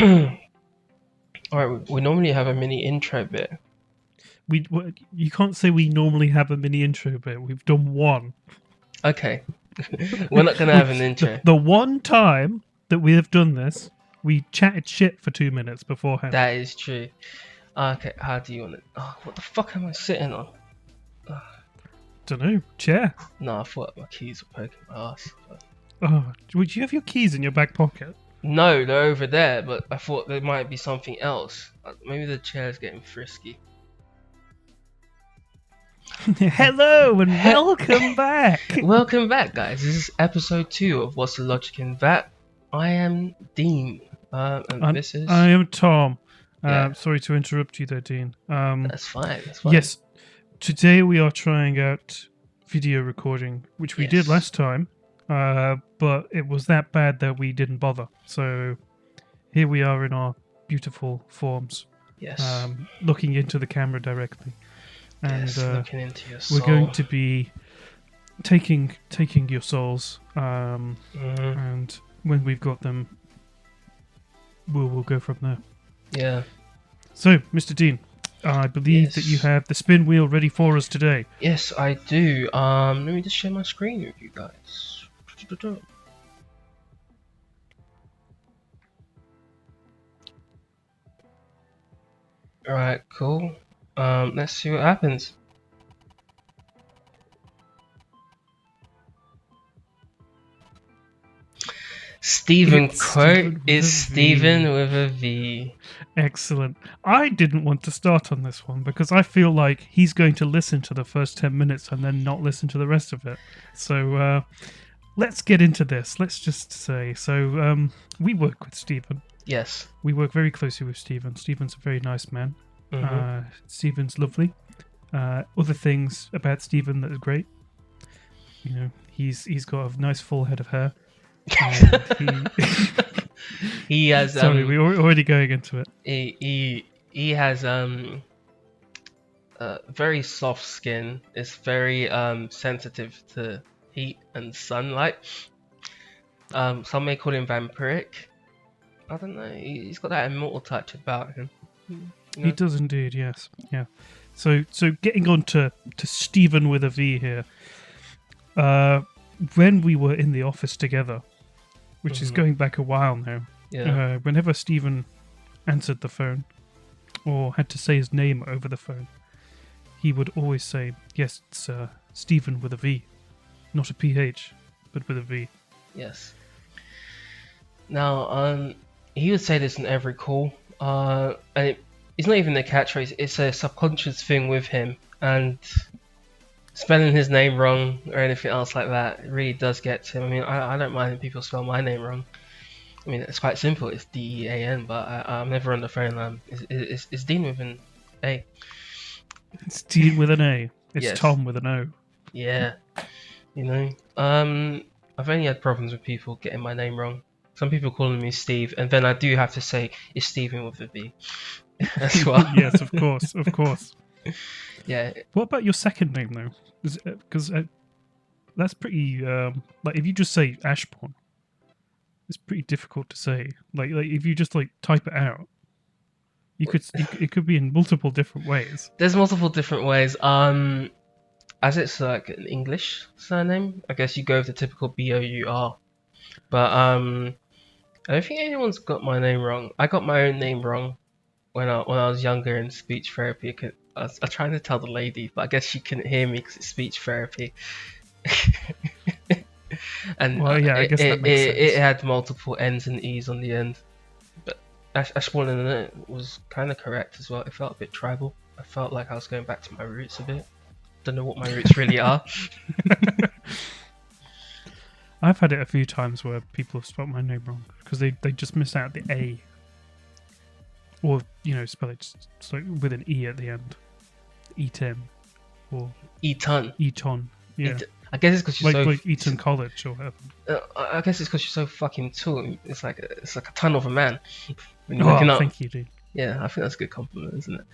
Alright, we normally have a mini intro bit. You can't say we normally have a mini intro bit. We've done one. Okay. We're not going to have an intro. The one time that we have done this, we chatted shit for 2 minutes beforehand. That is true. Okay, how do you want it? Oh, what the fuck am I sitting on? Don't know. Chair. No, I thought my keys were poking my ass. Oh, would you have your keys in your back pocket? No, they're over there, but I thought there might be something else. Maybe the chair's getting frisky. Hello and welcome back. Welcome back, guys. This is episode 2 of What's the Logic in That? I am Dean, and this is... I am Tom. Yeah. Sorry to interrupt you there, Dean. That's fine. That's fine. Yes, today we are trying out video recording, which we did last time, but it was that bad that we didn't bother. So here we are in our beautiful forms. Yes. Looking into the camera directly. And looking into your soul. we're going to be taking your souls, and when we've got them, we'll go from there. Yeah. So, Mr. Dean, I believe that you have the spin wheel ready for us today. Yes, I do. Let me just share my screen with you guys. Alright, cool. Let's see what happens. Stephen quote is Stephen with a V. Excellent. I didn't want to start on this one because I feel like he's going to listen to the first 10 minutes and then not listen to the rest of it. So let's get into this. Let's just say, we work with Stephen. Yes. We work very closely with Stephen. Stephen's a very nice man. Stephen's lovely. Other things about Stephen that are great. You know, he's got a nice full head of hair. He has. Sorry, we're already going into it. He has very soft skin. It's very sensitive to heat and sunlight. Some may call him vampiric. I don't know. He's got that immortal touch about him. You know? He does indeed. Yes. Yeah. So getting on to Stephen with a V here. When we were in the office together, which is going back a while now. Yeah. Whenever Stephen answered the phone or had to say his name over the phone, he would always say, "Yes, it's Stephen with a V, not a PH, but with a V." Yes. Now, he would say this in every call, and it's not even a catchphrase. It's a subconscious thing with him, and spelling his name wrong or anything else like that, it really does get to him. I mean, I don't mind if people spell my name wrong. I mean, it's quite simple. It's D-E-A-N, but I'm never on the phone. It's Dean with an A. It's Dean with an A. It's Yes. Tom with an O. Yeah. You know, I've only had problems with people getting my name wrong. Some people calling me Steve, and then I do have to say it's Stephen with a V as well. Yes, of course, of course. Yeah. What about your second name though? Because that's pretty. Like if you just say Ashbourne, it's pretty difficult to say. Like if you just like type it out, it could be in multiple different ways. There's multiple different ways. As it's like an English surname, I guess you go with the typical B-O-U-R. But I don't think anyone's got my name wrong. I got my own name wrong when I was younger in speech therapy. I was trying to tell the lady, but I guess she couldn't hear me because it's speech therapy. And Well, yeah, I guess that makes sense. It had multiple N's and E's on the end. But Ashbourne in it was kind of correct as well. It felt a bit tribal. I felt like I was going back to my roots a bit. Don't know what my roots really are. I've had it a few times where people have spelled my name wrong because they just miss out the A. Or, spell it just like with an E at the end. Eton. Or Eton. Eton. Yeah. I guess it's because you're like Eton College or whatever. I guess it's because you're so fucking tall. It's like a ton of a man. When you're looking up. Thank you, dude. Yeah, I think that's a good compliment, isn't it?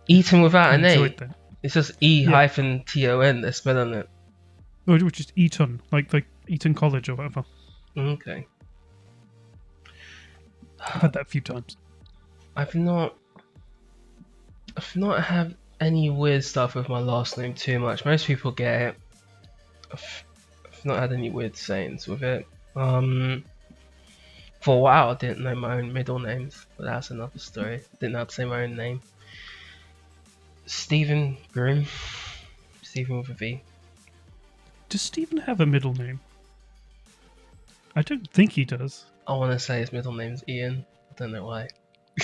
Eton without an A. That. It's just E-T-O-N. They're spelling it. Or just Eton, like Eton College or whatever. Okay. I've had that a few times. I've not had any weird stuff with my last name too much. Most people get it. I've not had any weird sayings with it. For a while I didn't know my own middle names, but that's another story. Didn't know how to say my own name. Stephen Groom. Stephen with a V. Does Stephen have a middle name? I don't think he does. I want to say his middle name's Ian. I don't know why.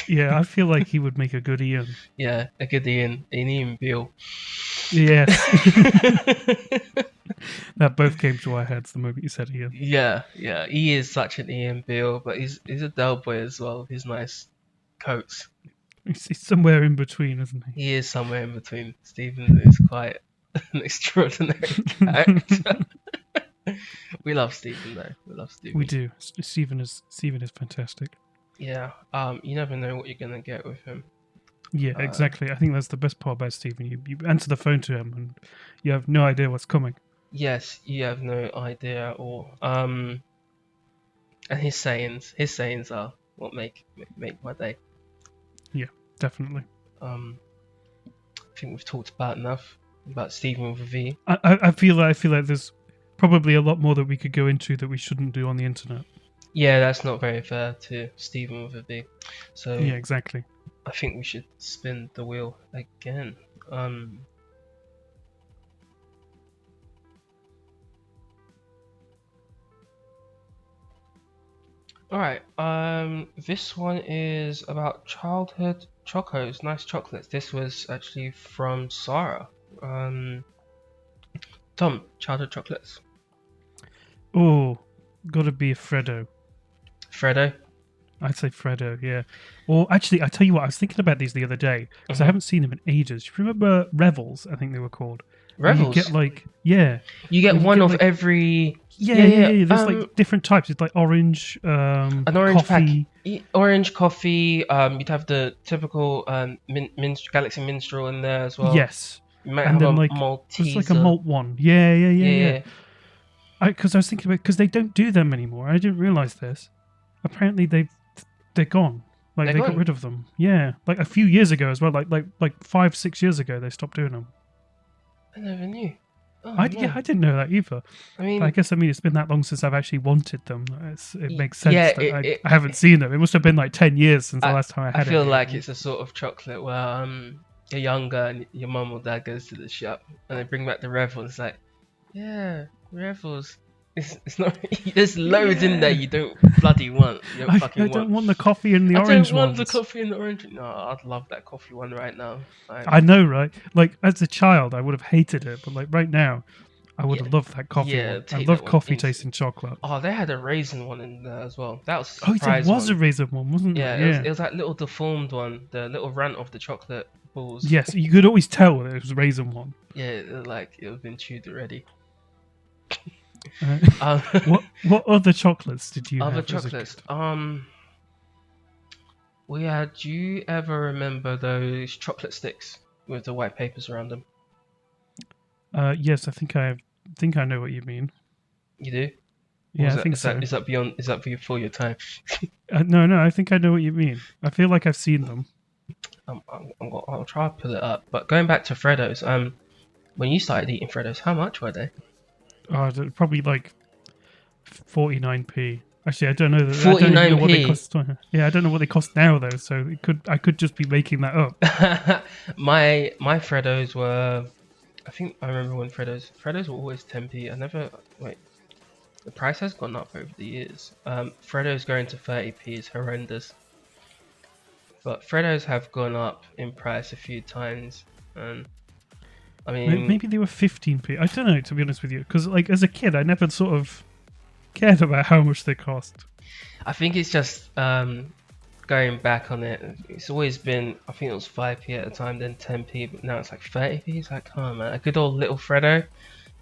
Yeah, I feel like he would make a good Ian. Yeah, a good Ian. An Ian Beale. Yes. That both came to our heads the moment you said Ian. Yeah. He is such an Ian Beale, but he's a Del Boy as well with his nice coats. He's somewhere in between, isn't he? He is somewhere in between. Stephen is quite an extraordinary character. We love Stephen though. We love Stephen. We do. Stephen is fantastic. Yeah. You never know what you're gonna get with him. Yeah, exactly. I think that's the best part about Stephen. You answer the phone to him and you have no idea what's coming. Yes, you have no idea at all. And his sayings are what make my day. Yeah, definitely. I think we've talked enough about Stephen with a V. I feel like there's probably a lot more that we could go into that we shouldn't do on the internet. Yeah, that's not very fair to Stephen with a V. So yeah, exactly. I think we should spin the wheel again. Alright, this one is about childhood chocos, nice chocolates. This was actually from Sarah. Tom, childhood chocolates. Oh, gotta be a Freddo. Freddo? I'd say Freddo, yeah. Or actually, I tell you what, I was thinking about these the other day because I haven't seen them in ages. Do you remember Revels? I think they were called. Revels? You get like, yeah. You get one of every. Yeah. There's like different types. It's like orange, an orange coffee. pack. Orange coffee. You'd have the typical Galaxy Minstrel in there as well. Yes. You might and have then a like Malteser. it's like a malt one. Yeah. Because I was thinking about because they don't do them anymore. I didn't realize this. Apparently they're gone. Like they got rid of them. Yeah, like a few years ago as well. Like 5-6 years ago they stopped doing them. I never knew. Oh, I didn't know that either. I mean, it's been that long since I've actually wanted them. It makes sense yeah, that I haven't seen them. It must have been like 10 years since the last time I had it. I feel like it's a sort of chocolate where you're younger and your mum or dad goes to the shop and they bring back the Revels. It's like, yeah, Revels. It's not. There's loads in there you don't bloody want. You don't I don't want the coffee and the orange I don't want ones. the coffee and the orange. No, I'd love that coffee one right now. I know, right? Like as a child, I would have hated it, but like right now, I would have loved that coffee. Yeah, one. I love coffee tasting chocolate. Oh, they had a raisin one in there as well. That was there was a raisin one, wasn't there? Yeah, it was that little deformed one, the little rant of the chocolate balls. Yes, you could always tell that it was a raisin one. Yeah, like it had been chewed already. What other chocolates did you have? Other chocolates. We had. Do you ever remember those chocolate sticks with the white papers around them? Yes, I think I know what you mean. You do? Yeah, I think so. Is that beyond? Is that before your time? No, I think I know what you mean. I feel like I've seen them. I'll try to pull it up. But going back to Freddos, when you started eating Freddos, how much were they? Probably like 49p. Actually, I don't know. 49p. I don't know what they cost. Yeah, I don't know what they cost now though. So I could just be making that up. my Freddos were. I think I remember when Freddos were always 10p. The price has gone up over the years. Freddos going to 30p is horrendous. But Freddos have gone up in price a few times, and I mean maybe they were 15p. I don't know, to be honest with you, because like as a kid, I never sort of cared about how much they cost. I think it's just going back on it. It's always been. I think it was 5p at the time, then 10p, but now it's like 30p. It's like, come on, man, a good old little Freddo.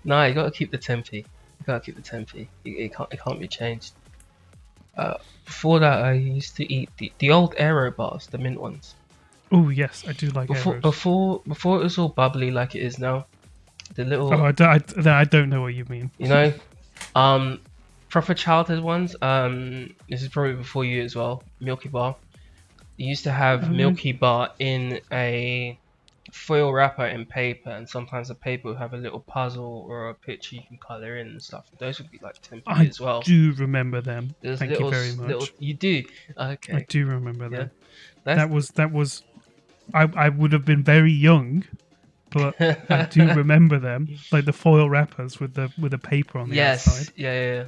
No, you gotta keep the 10p. You gotta keep the 10p. It can't be changed. Before that, I used to eat the old Aero bars, the mint ones. Oh yes, I do like Aeros. Before it was all bubbly like it is now. The little. Oh, I don't know what you mean. You know, proper childhood ones. This is probably before you as well. Milky Bar. You used to have Um, Milky Bar in a foil wrapper in paper, and sometimes the paper would have a little puzzle or a picture you can color in and stuff. Those would be like 10p I as well. do remember them. There's Thank you little, very little. much. You do. I Okay. do remember Yeah. them. That's That was. I would have been very young, but I do remember them, like the foil wrappers with the paper on the yes. outside. Yeah.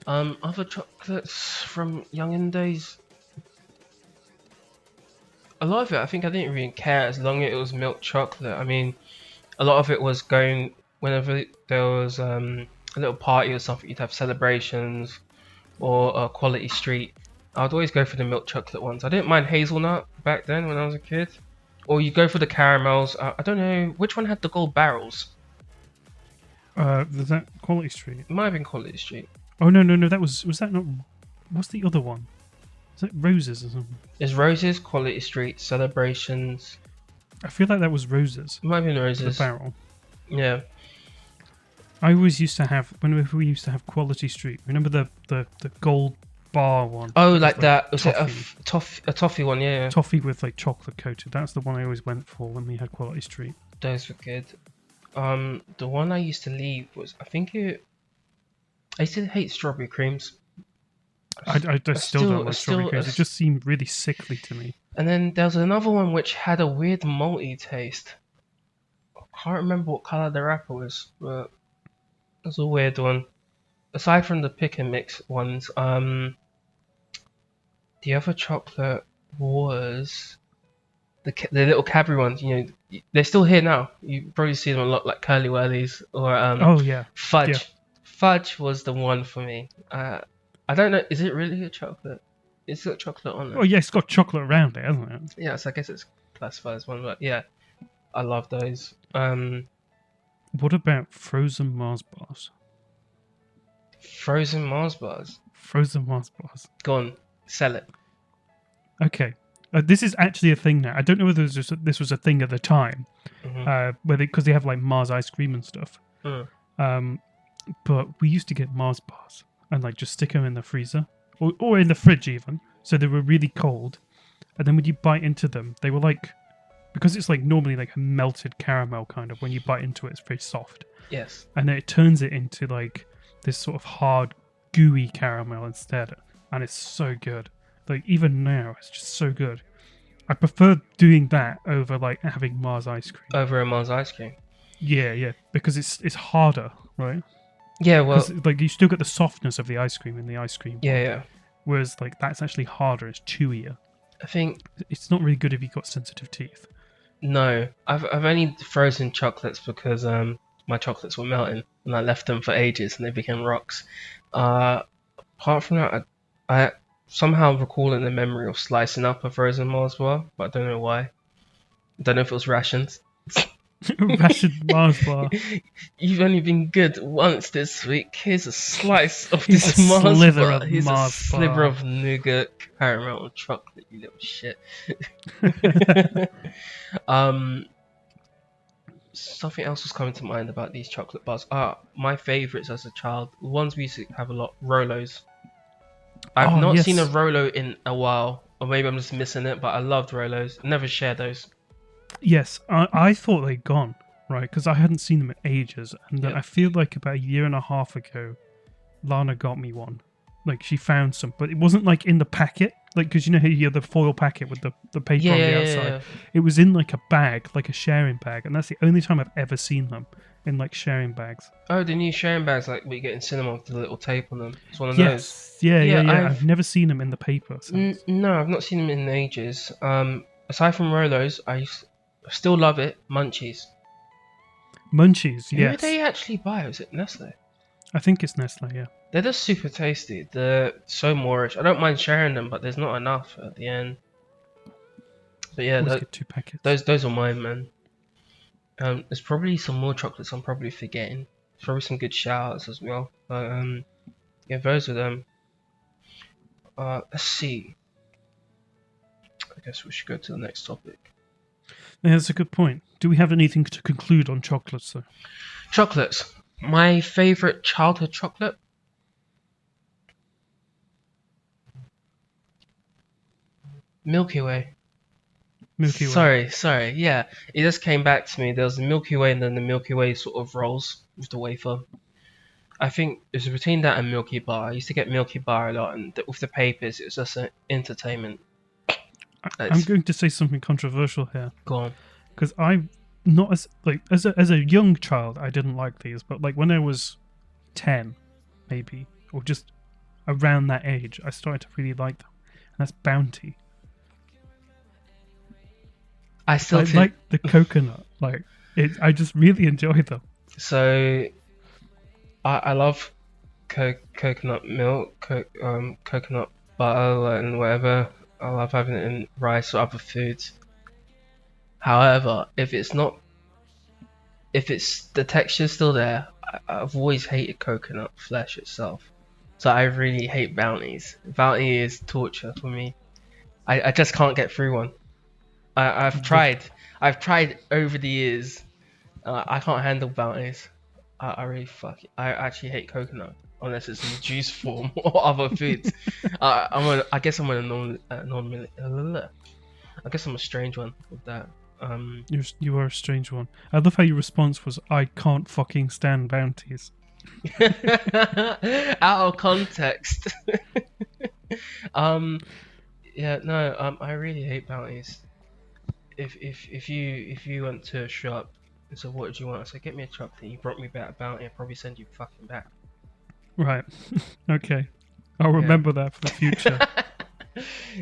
Other chocolates from youngin' days. A lot of it, I think I didn't really care as long as it was milk chocolate. I mean, a lot of it was going whenever there was a little party or something. You'd have celebrations or Quality Street. I'd always go for the milk chocolate ones. I didn't mind hazelnut back then when I was a kid. Or you go for the caramels. I don't know which one had the gold barrels. Was that Quality Street? It might have been Quality Street. Oh no, that was that not? What's the other one? Is that Roses or something? There's Roses, Quality Street, Celebrations. I feel like that was Roses. It might have been The Roses. barrel. Yeah. I always used to have whenever we used to have Quality Street. Remember the gold bar one? Oh, It like that. Was it toffee. a toffee one? Yeah. Toffee with like chocolate coated. That's the one I always went for when we had Quality Street. Those were good. The one I used to leave was I used to hate strawberry creams. I still don't like strawberry creams. It just seemed really sickly to me. And then there was another one which had a weird malty taste. I can't remember what colour the wrapper was, but it was a weird one. Aside from the pick and mix ones, the other chocolate was the little Cadbury ones. You know, they're still here now. You probably see them a lot, like Curly Whirlies or Oh yeah, Fudge. Yeah. Fudge was the one for me. I don't know. Is it really a chocolate? It's got chocolate on it. oh yeah, it's got chocolate around it, hasn't it? Yeah, so I guess it's classified as one. But yeah, I love those. What about frozen Mars bars? Frozen Mars bars. Frozen Mars bars. Go on, sell it. Okay, this is actually a thing now. I don't know whether this was a thing at the time, because they have like Mars ice cream and stuff. But we used to get Mars bars and like just stick them in the freezer or in the fridge even. So they were really cold, and then when you bite into them, they were like, because it's like normally like a melted caramel kind of. When you bite into it, it's very soft. Yes. And then it turns it into like this sort of hard, gooey caramel instead, and it's so good. Like even now, it's just so good. I prefer doing that over like having Mars ice cream. Over a Mars ice cream. Yeah, because it's harder, right? Yeah, well, like you still get the softness of the ice cream in the ice cream. yeah. Whereas like that's actually harder. It's chewier. I think It's not really good if you've got sensitive teeth. no. I've only frozen chocolates because my chocolates were melting and I left them for ages and they became rocks. Apart from that, I somehow recalling the memory of slicing up a frozen Mars bar, but I don't know why. I don't know if it was rations. Rationed Mars bar. You've only been good once this week. Here's a slice of Here's this a Mars slither bar. of Here's Mars a sliver bar. of nougat, caramel, and chocolate. You little shit. Something else was coming to mind about these chocolate bars. My favourites as a child, the ones we used to have a lot, Rolos. I've not seen a Rolo in a while, or maybe I'm just missing it, but I loved Rolos. Never share those. Yes, I thought they'd gone, right? Because I hadn't seen them in ages. And Yep. I feel like about a year and a half ago, Lana got me one. Like, she found some, but it wasn't like in the packet. Like, because you know how you have the foil packet with the paper on the outside? Yeah. It was in like a bag, like a sharing bag. And that's the only time I've ever seen them in like sharing bags. Oh, the new sharing bags like we get in cinema with the little tape on them. It's one of those. Yes. Yeah. Yeah, I've never seen them in the paper. Since. No, I've not seen them in ages. Aside from Rolos, I still love it. Munchies. Munchies, Who yes. did they actually buy? Was it Nestle? I think it's Nestle, yeah. They're just super tasty. They're so Moorish. I don't mind sharing them, but there's not enough at the end. But yeah, Always get 2 packets. those are mine, man. There's probably some more chocolates I'm probably forgetting. There's probably some good shout-outs as well. But yeah, those are them. Let's see. I guess we should go to the next topic. Yeah, that's a good point. Do we have anything to conclude on chocolates, though? Chocolates. My favorite childhood chocolate. Milky Way. Milky Way. Sorry. Yeah, it just came back to me. There was the Milky Way and then the Milky Way sort of rolls with the wafer. I think it was between that and Milky Bar. I used to get Milky Bar a lot, and with the papers, it was just an entertainment. I'm going to say something controversial here. Go on. Because I'm not as a young child, I didn't like these, but like when I was 10, maybe, or just around that age, I started to really like them, and that's Bounty. I like the coconut, I just really enjoy them. So, I love coconut milk, coconut butter, and whatever. I love having it in rice or other foods. However, if the texture's still there, I've always hated coconut flesh itself. So I really hate Bounties. Bounty is torture for me. I just can't get through one. I've tried over the years. I can't handle Bounties. I really I actually hate coconut unless it's in juice form or other foods. I guess I'm a strange one with that. You are a strange one. I love how your response was, "I can't fucking stand Bounties." Out of context. Yeah, no. I really hate Bounties. If you went to a shop and said, "What did you want?" I said, "Get me a chocolate." You brought me back a Bounty. I'd probably send you fucking back. Right. Okay. I'll remember that for the future.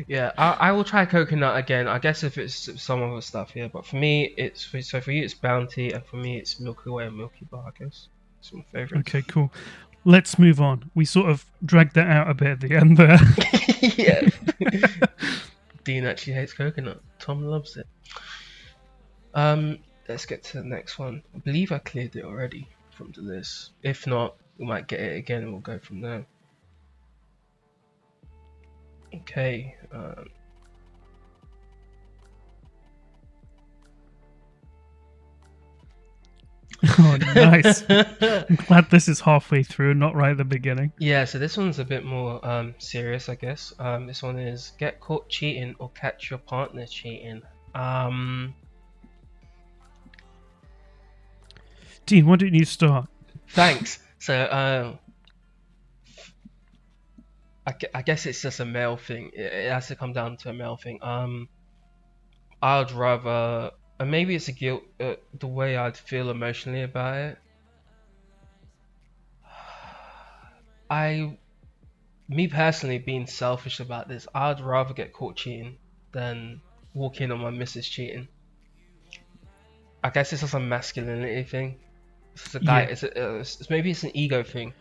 Yeah, I will try coconut again. I guess if it's some other stuff, yeah. But for me, for you it's Bounty, and for me it's Milky Way and Milky Bar. I guess it's my favorite. Okay, cool. Let's move on. We sort of dragged that out a bit at the end there. Yeah. Dean actually hates coconut. Tom loves it. Let's get to the next one. I believe I cleared it already from the list. If not, we might get it again and we'll go from there. Okay. Oh, nice. I'm glad this is halfway through, not right at the beginning. Yeah, so this one's a bit more serious, I guess. This one is get caught cheating or catch your partner cheating. Dean, why don't you start? Thanks. So, I guess it's just a male thing. It has to come down to a male thing. I'd rather, and maybe it's a guilt, the way I'd feel emotionally about it. Me personally, being selfish about this, I'd rather get caught cheating than walk in on my missus cheating. I guess it's just a masculinity thing. It's a guy. Yeah. Maybe it's an ego thing.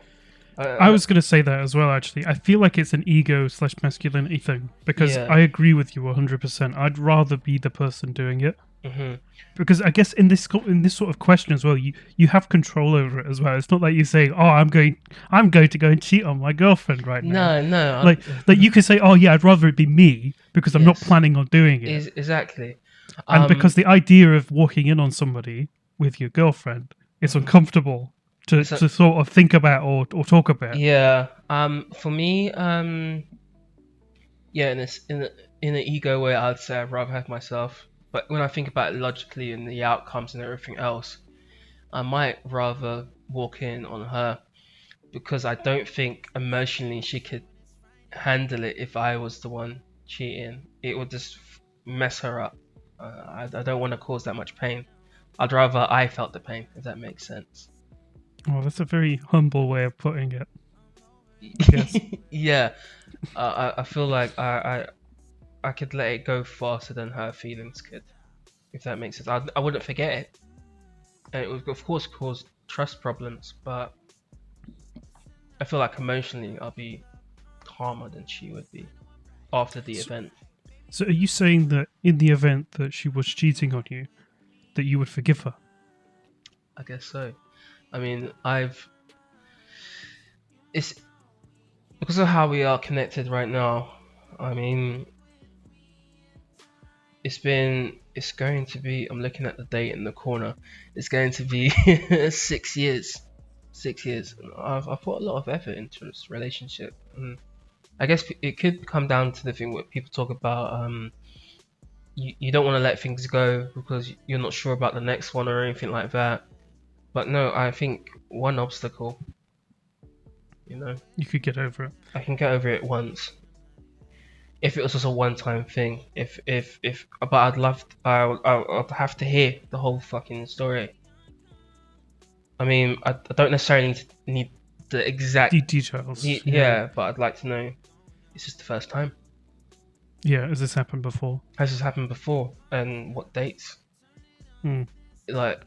I was going to say that as well, actually. I feel like it's an ego / masculinity thing because I agree with you 100%. I'd rather be the person doing it. Mm-hmm. Because I guess in this sort of question as well, you have control over it as well. It's not like you say, "Oh, I'm going to go and cheat on my girlfriend right now." No. Like you can say, "Oh yeah, I'd rather it be me because I'm not planning on doing it." Exactly. And because the idea of walking in on somebody with your girlfriend is uncomfortable to sort of think about or talk about. Yeah. For me, yeah, in an ego way, I'd say I'd rather have myself. But when I think about it logically and the outcomes and everything else, I might rather walk in on her because I don't think emotionally she could handle it if I was the one cheating. It would just mess her up. I don't want to cause that much pain. I'd rather I felt the pain, if that makes sense. Oh, that's a very humble way of putting it. Yes. Yeah. I feel like I could let it go faster than her feelings could, if that makes sense. I wouldn't forget it. And it would, of course, cause trust problems, but I feel like emotionally I'll be calmer than she would be after the event. So are you saying that in the event that she was cheating on you, that you would forgive her? I guess so. I mean, it's because of how we are connected right now. I mean, it's going to be, I'm looking at the date in the corner, it's going to be 6 years 6 years. I've put a lot of effort into this relationship. And I guess it could come down to the thing where people talk about you don't want to let things go because you're not sure about the next one or anything like that. But no, I think one obstacle, You could get over it. I can get over it once. If it was just a one-time thing, but I'd have to hear the whole fucking story. I mean, I don't necessarily need the exact details. Yeah, but I'd like to know. Is this the first time? Yeah, has this happened before? Has this happened before? And what dates? Hmm. Like,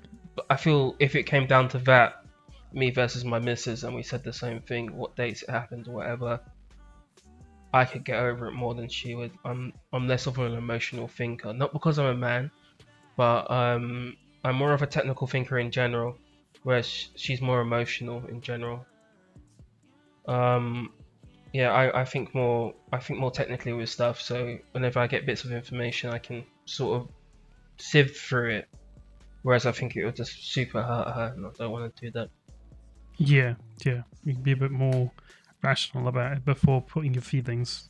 I feel if it came down to that, me versus my missus, and we said the same thing, what dates it happened or whatever, I could get over it more than she would. I'm less of an emotional thinker, not because I'm a man, but I'm more of a technical thinker in general, whereas she's more emotional in general. Yeah, I think more technically with stuff. So whenever I get bits of information, I can sort of sieve through it. Whereas I think it would just super hurt her, and I don't want to do that. Yeah. You can be a bit more rational about it before putting your feelings,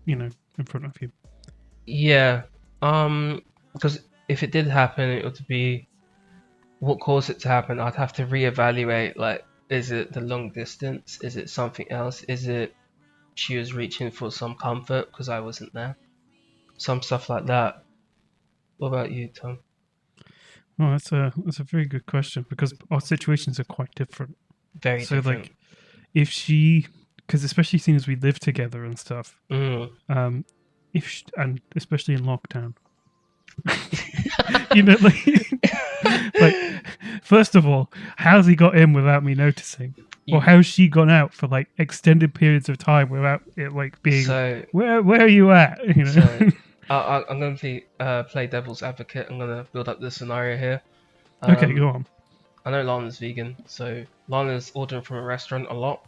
in front of you. Yeah, because if it did happen, it would be what caused it to happen. I'd have to reevaluate. Like, is it the long distance? Is it something else? Is it she was reaching for some comfort because I wasn't there? Some stuff like that. What about you, Tom? Well, that's a very good question because our situations are quite different. Very so different. Like, if she, because especially seeing as we live together and stuff, and especially in lockdown, like first of all, how's he got in without me noticing, or how's she gone out for like extended periods of time without it like being where are you at? So, I'm going to play devil's advocate. I'm going to build up the scenario here. Okay, go on. I know Lana's vegan, so Lana's ordering from a restaurant a lot,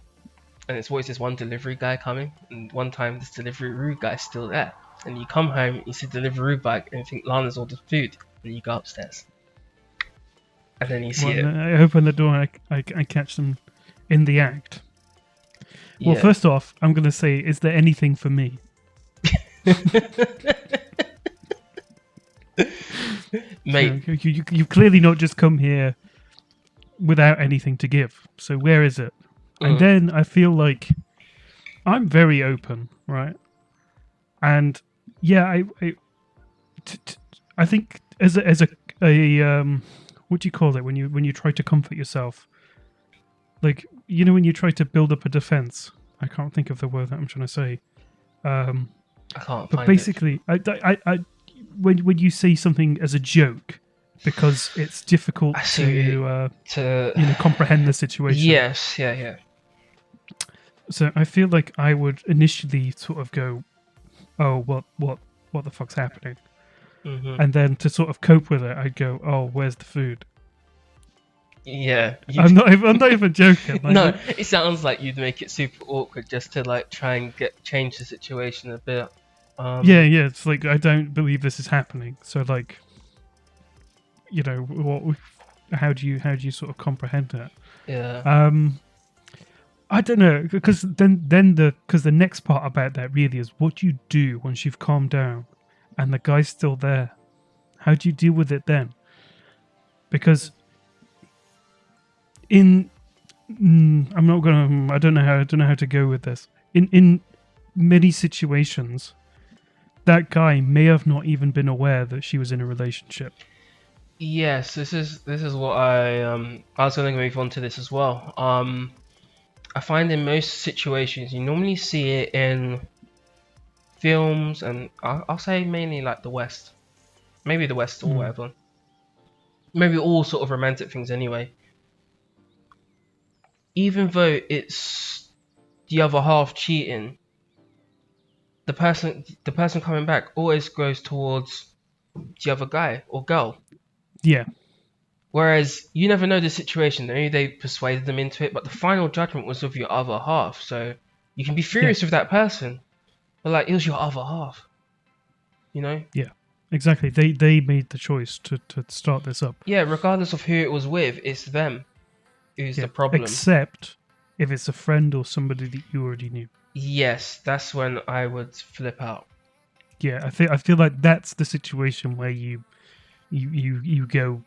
and it's always this one delivery guy coming. And one time, this delivery guy's still there, and you come home, you see the delivery bag, and you think Lana's ordered food, and you go upstairs, and then you see it. I open the door, and I catch them in the act. Well, first off, I'm going to say, is there anything for me? Mate, you've clearly not just come here without anything to give. So where is it? And then I feel like I'm very open, right? And yeah, I think as a what do you call it when you try to comfort yourself? Like, when you try to build up a defense. I can't think of the word that I'm trying to say. I can't. But basically, I when you say something as a joke, because it's difficult to comprehend the situation. Yes, yeah. So I feel like I would initially sort of go, "Oh, what the fuck's happening?" Mm-hmm. And then to sort of cope with it, I'd go, "Oh, where's the food?" Yeah, I'm not even joking. Like, no, it sounds like you'd make it super awkward just to like try and change the situation a bit. Yeah. It's like, I don't believe this is happening. So like, how do you sort of comprehend that? Yeah. I don't know, because the next part about that really is what do you do once you've calmed down and the guy's still there? How do you deal with it then? Because I don't know how to go with this. In many situations, that guy may have not even been aware that she was in a relationship. Yes, this is what I was going to move on to this as well. I find in most situations you normally see it in films, and I'll say mainly like the West, maybe the West or whatever, maybe all sort of romantic things anyway. Even though it's the other half cheating, the person coming back always goes towards the other guy or girl. Yeah. Whereas you never know the situation. Maybe they persuaded them into it, but the final judgment was of your other half. So you can be furious with that person, but like, it was your other half. Yeah, exactly. They made the choice to start this up. Yeah, regardless of who it was with, it's them. who's Yeah. the problem. Except if it's a friend or somebody that you already knew. Yes, that's when I would flip out. Yeah, I feel like that's the situation where you go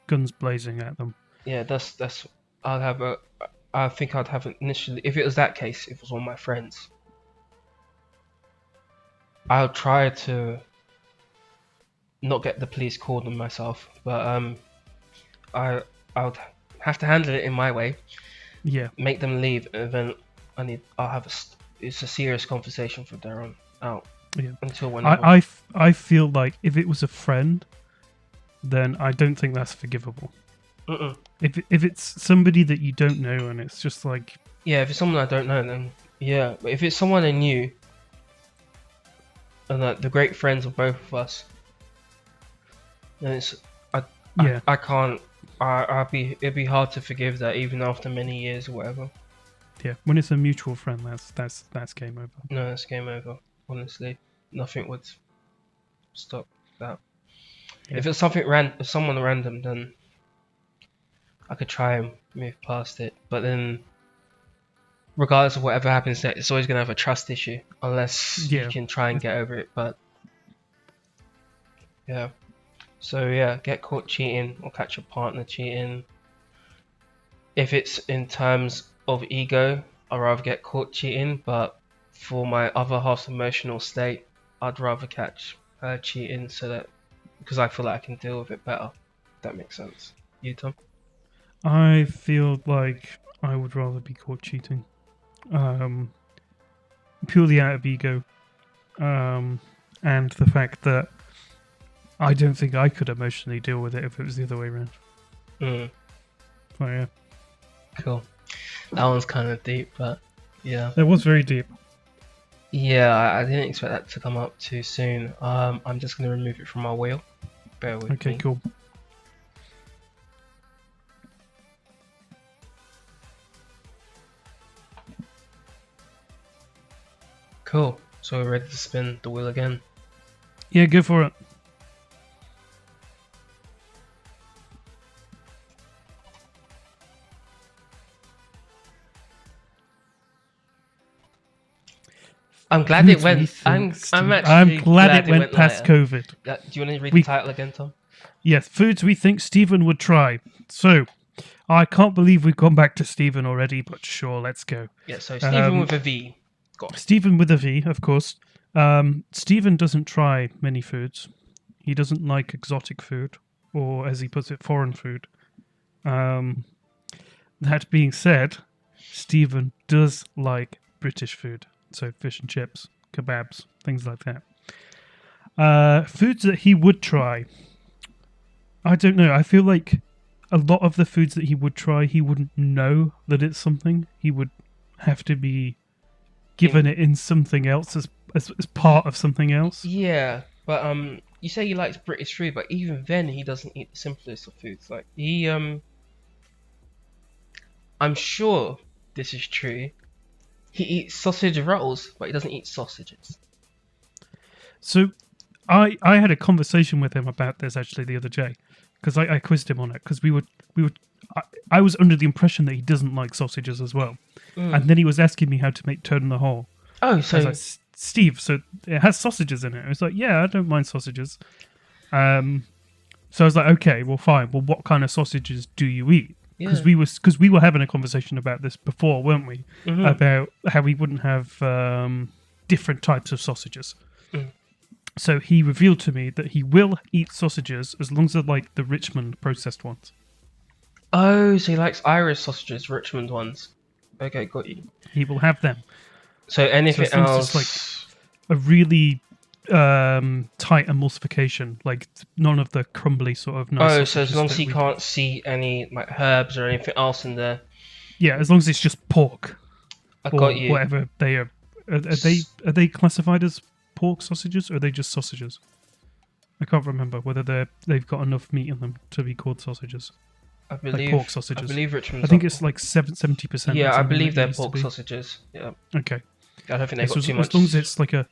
guns blazing at them. Yeah, that's. I'd have a. I think I'd have initially, if it was that case, if it was one of my friends, I would try to not get the police called on myself, but I would have to handle it in my way. Yeah. Make them leave, and then I'll have it's a serious conversation from there on out. Yeah. Until whenever. I feel like if it was a friend, then I don't think that's forgivable. If it's somebody that you don't know and it's just like... Yeah, if it's someone I don't know, then yeah. But if it's someone I knew, and the great friends of both of us, then I can't. It'd be hard to forgive that even after many years or whatever. Yeah, when it's a mutual friend, that's game over. No, that's game over. Honestly, nothing would stop that. Yeah. If it's someone random, then I could try and move past it. But then, regardless of whatever happens next, it's always gonna have a trust issue unless you can try and get over it. But yeah, so yeah, get caught cheating or catch your partner cheating. If it's in terms of ego, I'd rather get caught cheating. But for my other half's emotional state, I'd rather catch her cheating because I feel like I can deal with it better. If that makes sense. You, Tom? I feel like I would rather be caught cheating, purely out of ego, and the fact that I don't think I could emotionally deal with it if it was the other way around. So yeah, cool. That one's kind of deep, but yeah, it was very deep. Yeah, I didn't expect that to come up too soon. I'm just gonna remove it from my wheel. Bear with me. Okay, cool. Cool. So we're ready to spin the wheel again. Yeah, go for it. I'm glad it went. I'm glad it went past COVID. Do you want to read the title again, Tom? Yes, foods we think Stephen would try. So, I can't believe we've gone back to Stephen already, but sure, let's go. Yeah, so Stephen with a V. Stephen with a V, of course. Stephen doesn't try many foods. He doesn't like exotic food, or as he puts it, foreign food. That being said, Stephen does like British food. So fish and chips, kebabs, things like that. Foods that he would try. I don't know. I feel like a lot of the foods that he would try, he wouldn't know that it's something. He would have to be given it in something else as part of something else. Yeah, but you say he likes British food, but even then he doesn't eat the simplest of foods. Like I'm sure this is true. He eats sausage rolls, but he doesn't eat sausages. So, I had a conversation with him about this actually the other day, because I quizzed him on it, because I was under the impression that he doesn't like sausages as well, and then he was asking me how to make toad in the hole. Oh, so I was like, Steve, so it has sausages in it. I was like, yeah, I don't mind sausages. So I was like, okay, well, fine. Well, what kind of sausages do you eat? Because we were having a conversation about this before, weren't we? About how we wouldn't have different types of sausages. So he revealed to me that he will eat sausages as long as they're like the Richmond processed ones. Oh, so he likes Irish sausages, Richmond ones. Okay, got you. He will have them. So anything else? Just like a really tight emulsification, like none of the crumbly sort of nice. Oh, so as long as he can't see any like herbs or anything else in there. Yeah, as long as it's just pork. I got you. Whatever they are. Are they classified as pork sausages, or are they just sausages? I can't remember whether they've got enough meat in them to be called sausages. I believe like pork sausages. I believe Richmond. I think it's like 70%. Yeah, I believe they're pork sausages. Yeah. Okay. I don't think they've got too much. As long as it's like a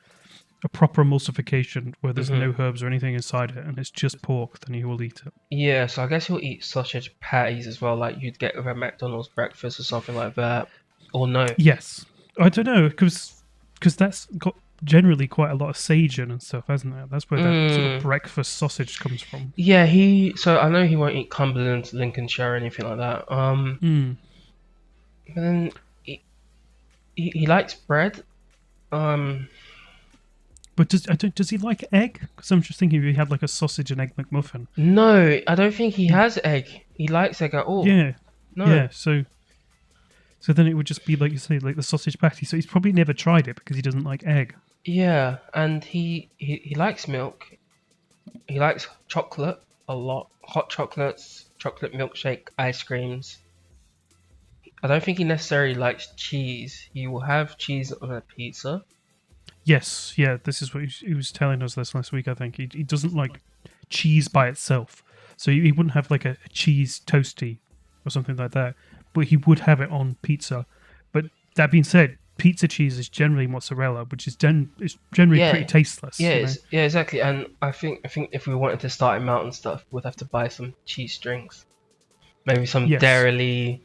a proper emulsification where there's Mhm. no herbs or anything inside it, and it's just pork, then he will eat it. Yeah, so I guess he'll eat sausage patties as well, like you'd get with a McDonald's breakfast or something like that. Or no. Yes, I don't know because that's got generally quite a lot of sage in and stuff, hasn't it? That's where that sort of Mm. breakfast sausage comes from. Yeah, so I know he won't eat Cumberland, Lincolnshire, or anything like that. Mm. But then he likes bread. Um, But does he like egg? Because I'm just thinking if he had like a sausage and egg McMuffin. no, I don't think he has egg. He likes egg at all. Yeah, No. yeah. So then it would just be like you say, like the sausage patty. So he's probably never tried it because he doesn't like egg. Yeah, and he likes milk. He likes chocolate a lot. Hot chocolates, chocolate milkshake, ice creams. I don't think he necessarily likes cheese. He will have cheese on a pizza. Yes, yeah. This is what he was telling us this last week. I think he doesn't like cheese by itself. So he wouldn't have like a cheese toasty or something like that. But he would have it on pizza. But that being said, pizza cheese is generally mozzarella, which is generally Yeah, pretty tasteless. yeah, You know? yeah, exactly. And I think if we wanted to start him out and stuff, we'd have to buy some cheese strings. Maybe some Yes. Dairy,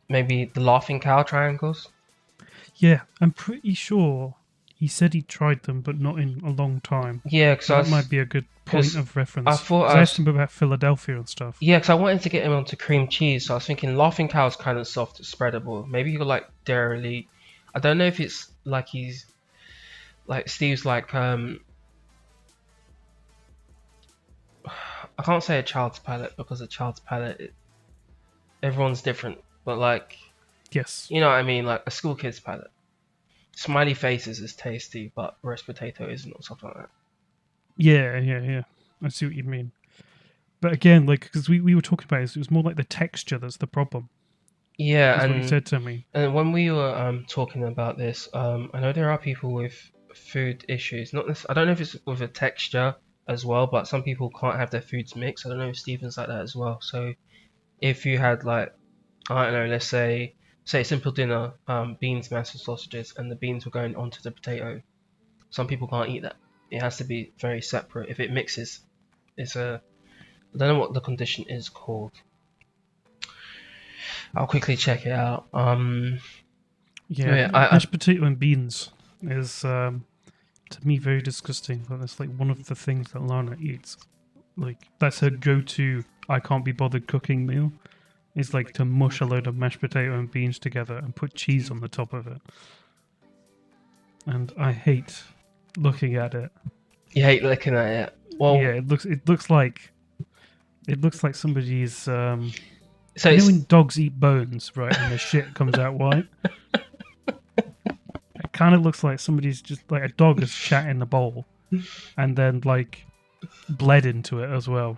maybe the Laughing Cow triangles. Yeah, I'm pretty sure he said he tried them, but not in a long time. Yeah, So that might be a good point 'cause of reference. I thought 'Cause I asked him about Philadelphia and stuff. yeah, because I wanted to get him onto cream cheese, so I was thinking Laughing Cow is kind of soft, it's spreadable. Maybe you could like Dairy. I don't know if it's like he's like Steve's like I can't say a child's palate because a child's palate everyone's different, but like Yes. you know what I mean, like a school kid's palate. Smiley faces is tasty, but roast potato isn't, or something like that. Yeah. I see what you mean. But again, like, because we were talking about it was more like the texture that's the problem. Yeah, That's what he said to me. and when we were talking about this, I know there are people with food issues. I don't know if it's with a texture as well, but some people can't have their foods mixed. I don't know if Steven's like that as well. So if you had like, I don't know, let's say a simple dinner, beans, mashed sausages, and the beans were going onto the potato. Some people can't eat that. It has to be very separate. If it mixes, I don't know what the condition is called. I'll quickly check it out. Yeah, I mashed potato and beans is to me very disgusting. But that's like one of the things that Lana eats. Like that's her go-to. I can't be bothered cooking meal. Is like to mush a load of mashed potato and beans together and put cheese on the top of it. And I hate looking at it. You hate looking at it. Well, Yeah, it looks like somebody's so you know it's, when dogs eat bones, right, and the shit comes out white? It kind of looks like somebody's just like a dog has shat in the bowl and then like bled into it as well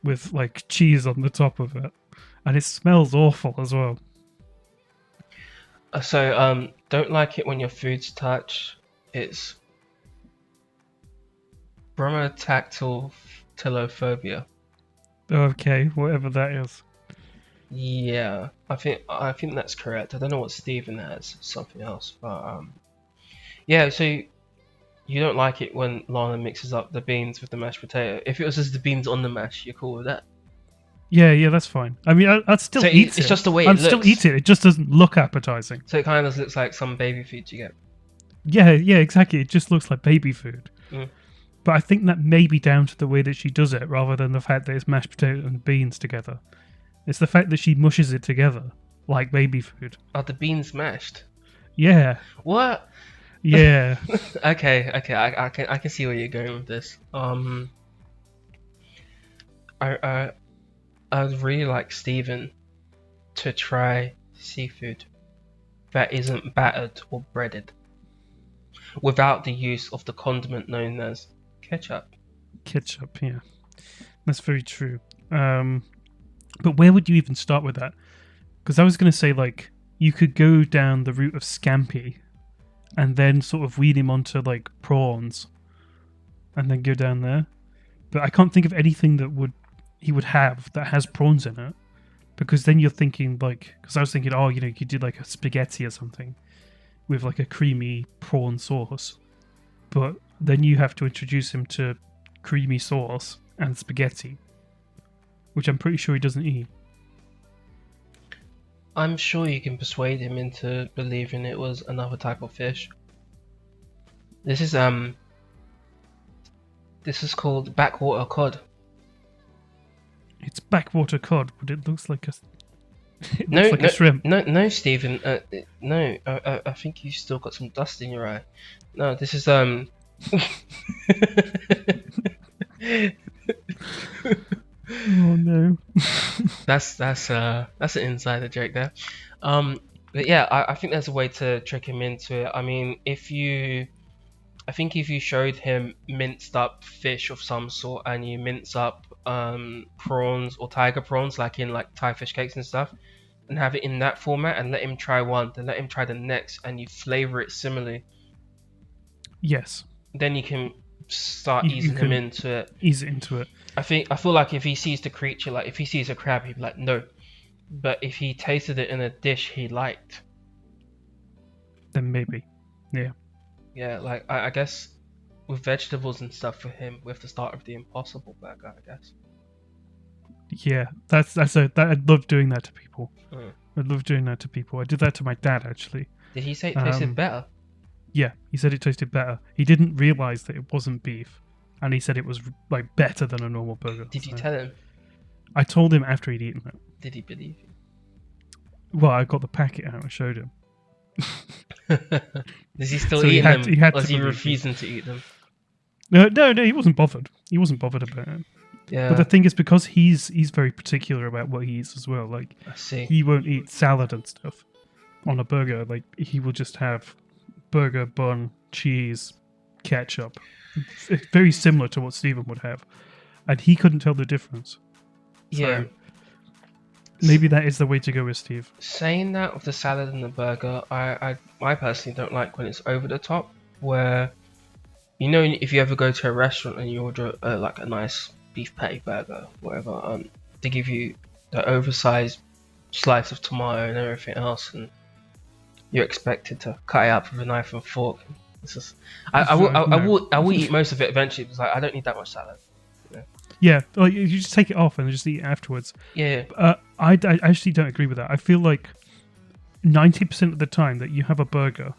with like cheese on the top of it. And it smells awful as well. don't like it when your food's touch. It's bromatactylophobia. Okay, whatever that is. Yeah, I think that's correct. I don't know what Stephen has, something else, but yeah. So you don't like it when Lana mixes up the beans with the mashed potato. If it was just the beans on the mash, you're cool with that. Yeah, that's fine. I mean, I'd still So eat it. it's just the way it I'd still looks. eat it. It just doesn't look appetizing. So it kind of looks like some baby food you get. Yeah, exactly. It just looks like baby food. Mm. But I think that may be down to the way that she does it rather than the fact that it's mashed potato and beans together. It's the fact that she mushes it together like baby food. Are the beans mashed? Yeah. What? Yeah. Okay. I can see where you're going with this. I'd really like Steven to try seafood that isn't battered or breaded, without the use of the condiment known as ketchup. Ketchup, yeah. That's very true. But where would you even start with that? Because I was going to say, like, you could go down the route of scampi and then sort of weed him onto, like, prawns and then go down there. But I can't think of anything that he would have that has prawns in it. Because then you're thinking, like, because I was thinking, oh, you know, you could do, like, a spaghetti or something with, like, a creamy prawn sauce. but then you have to introduce him to creamy sauce and spaghetti, which I'm pretty sure he doesn't eat. I'm sure you can persuade him into believing it was another type of fish. This is called backwater cod. It's backwater cod, but it looks like a No, like a shrimp. No, Stephen. No, I think you still got some dust in your eye. No, this is Oh no. that's an insider joke there. But yeah, I think there's a way to trick him into it. I mean, if you showed him minced up fish of some sort and you mince up prawns or tiger prawns, like in like Thai fish cakes and stuff, and have it in that format and let him try one, then let him try the next, and you flavor it similarly. Yes. Then you can start You easing can him into it. Ease it into it. I feel like if he sees the creature, like if he sees a crab, he'd be like no. But if he tasted it in a dish he liked, Then maybe. Yeah. yeah, like I guess with vegetables and stuff for him, we have to start with the Impossible Burger, I guess. Yeah. I'd love doing that to people. Mm. I'd love doing that to people. I did that to my dad actually. Did he say it tasted better? Yeah, he said it tasted better. He didn't realize that it wasn't beef, and he said it was like better than a normal burger. Did you tell him? I told him after he'd eaten it. Did he believe you? Well, I got the packet out and showed him. Does he still So eat them? he had or is to he believe me. refusing to eat them? No, he wasn't bothered. He wasn't bothered about it. Yeah. But the thing is, because he's very particular about what he eats as well. Like I see. he won't eat salad and stuff on a burger. Like he will just have burger, bun, cheese, ketchup. It's very similar to what Stephen would have, and he couldn't tell the difference. Yeah. So maybe that is the way to go with Steve. Saying that of the salad and the burger, I personally don't like when it's over the top. Where, you know, if you ever go to a restaurant and you order like a nice beef patty burger, whatever, they give you the oversized slice of tomato and everything else, and you're expected to cut it up with a knife and fork. It's just, I will eat most of it eventually. It's like I don't need that much salad. Yeah, like you just take it off and just eat it afterwards. Yeah. I actually don't agree with that. I feel like 90% of the time that you have a burger,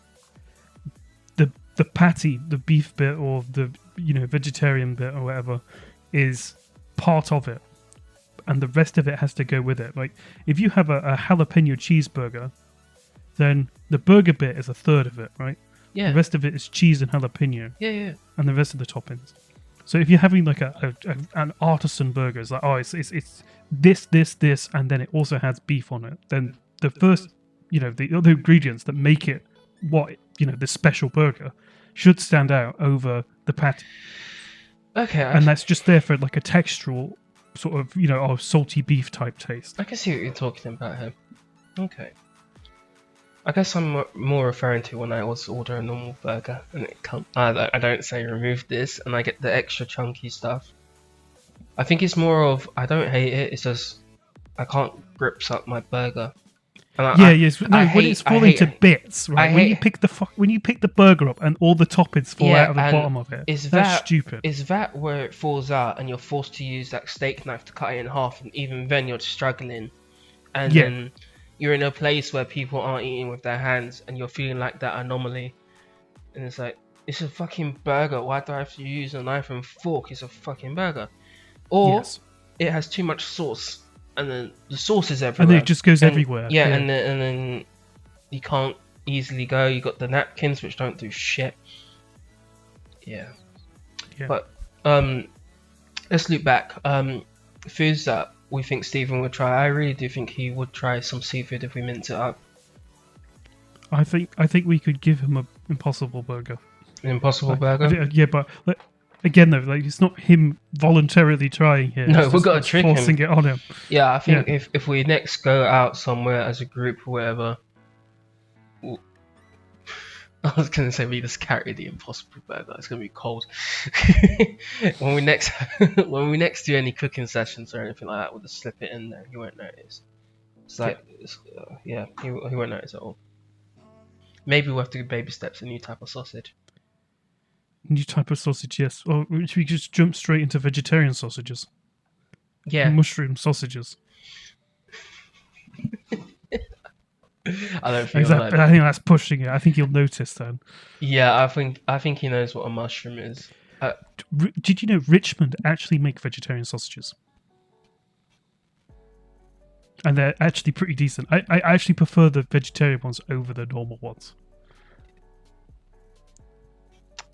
the patty, the beef bit or the vegetarian bit or whatever, is part of it, and the rest of it has to go with it. Like if you have a jalapeno cheeseburger, then the burger bit is a third of it, right? Yeah. The rest of it is cheese and jalapeno. Yeah. And the rest of the toppings. So if you're having like an artisan burger, it's like, oh, it's this, and then it also has beef on it. Then the first, the other ingredients that make it this special burger should stand out over the patty. Okay. And that's just there for like a textural sort of, salty beef type taste. I can see what you're talking about here. Okay. I guess I'm more referring to when I also order a normal burger and it comes. I don't say remove this and I get the extra chunky stuff. I think it's more of I don't hate it. It's just I can't grip up my burger. And when it's falling to bits, right? When you pick the burger up and all the toppings fall out of the bottom of it, that's stupid. Is that where it falls out and you're forced to use that steak knife to cut it in half, and even then you're struggling, and then you're in a place where people aren't eating with their hands and you're feeling like that anomaly, and it's like, it's a fucking burger, why do I have to use a knife and fork? It's a fucking burger. Or it has too much sauce and then the sauce is everywhere and then it just goes everywhere. And then you can't easily go, you got the napkins which don't do shit. But let's loop back. Foods that we think Stephen would try. I really do think he would try some seafood if we mince it up. I think we could give him an Impossible Burger. An Impossible Burger? Yeah, but again though, like it's not him voluntarily trying here. No, we've got to trick forcing it on him. Yeah, I think if we next go out somewhere as a group or whatever, I was gonna say we just carry the Impossible Burger. It's gonna be cold. when we next do any cooking sessions or anything like that, we'll just slip it in there. He won't notice. It's like, he won't notice at all. Maybe we'll have to do baby steps, a new type of sausage. New type of sausage, yes. Or should we just jump straight into vegetarian sausages? Yeah. Mushroom sausages. I don't feel like. I think that's pushing it. I think you'll notice then. Yeah, I think he knows what a mushroom is. Did you know Richmond actually make vegetarian sausages? And they're actually pretty decent. I actually prefer the vegetarian ones over the normal ones.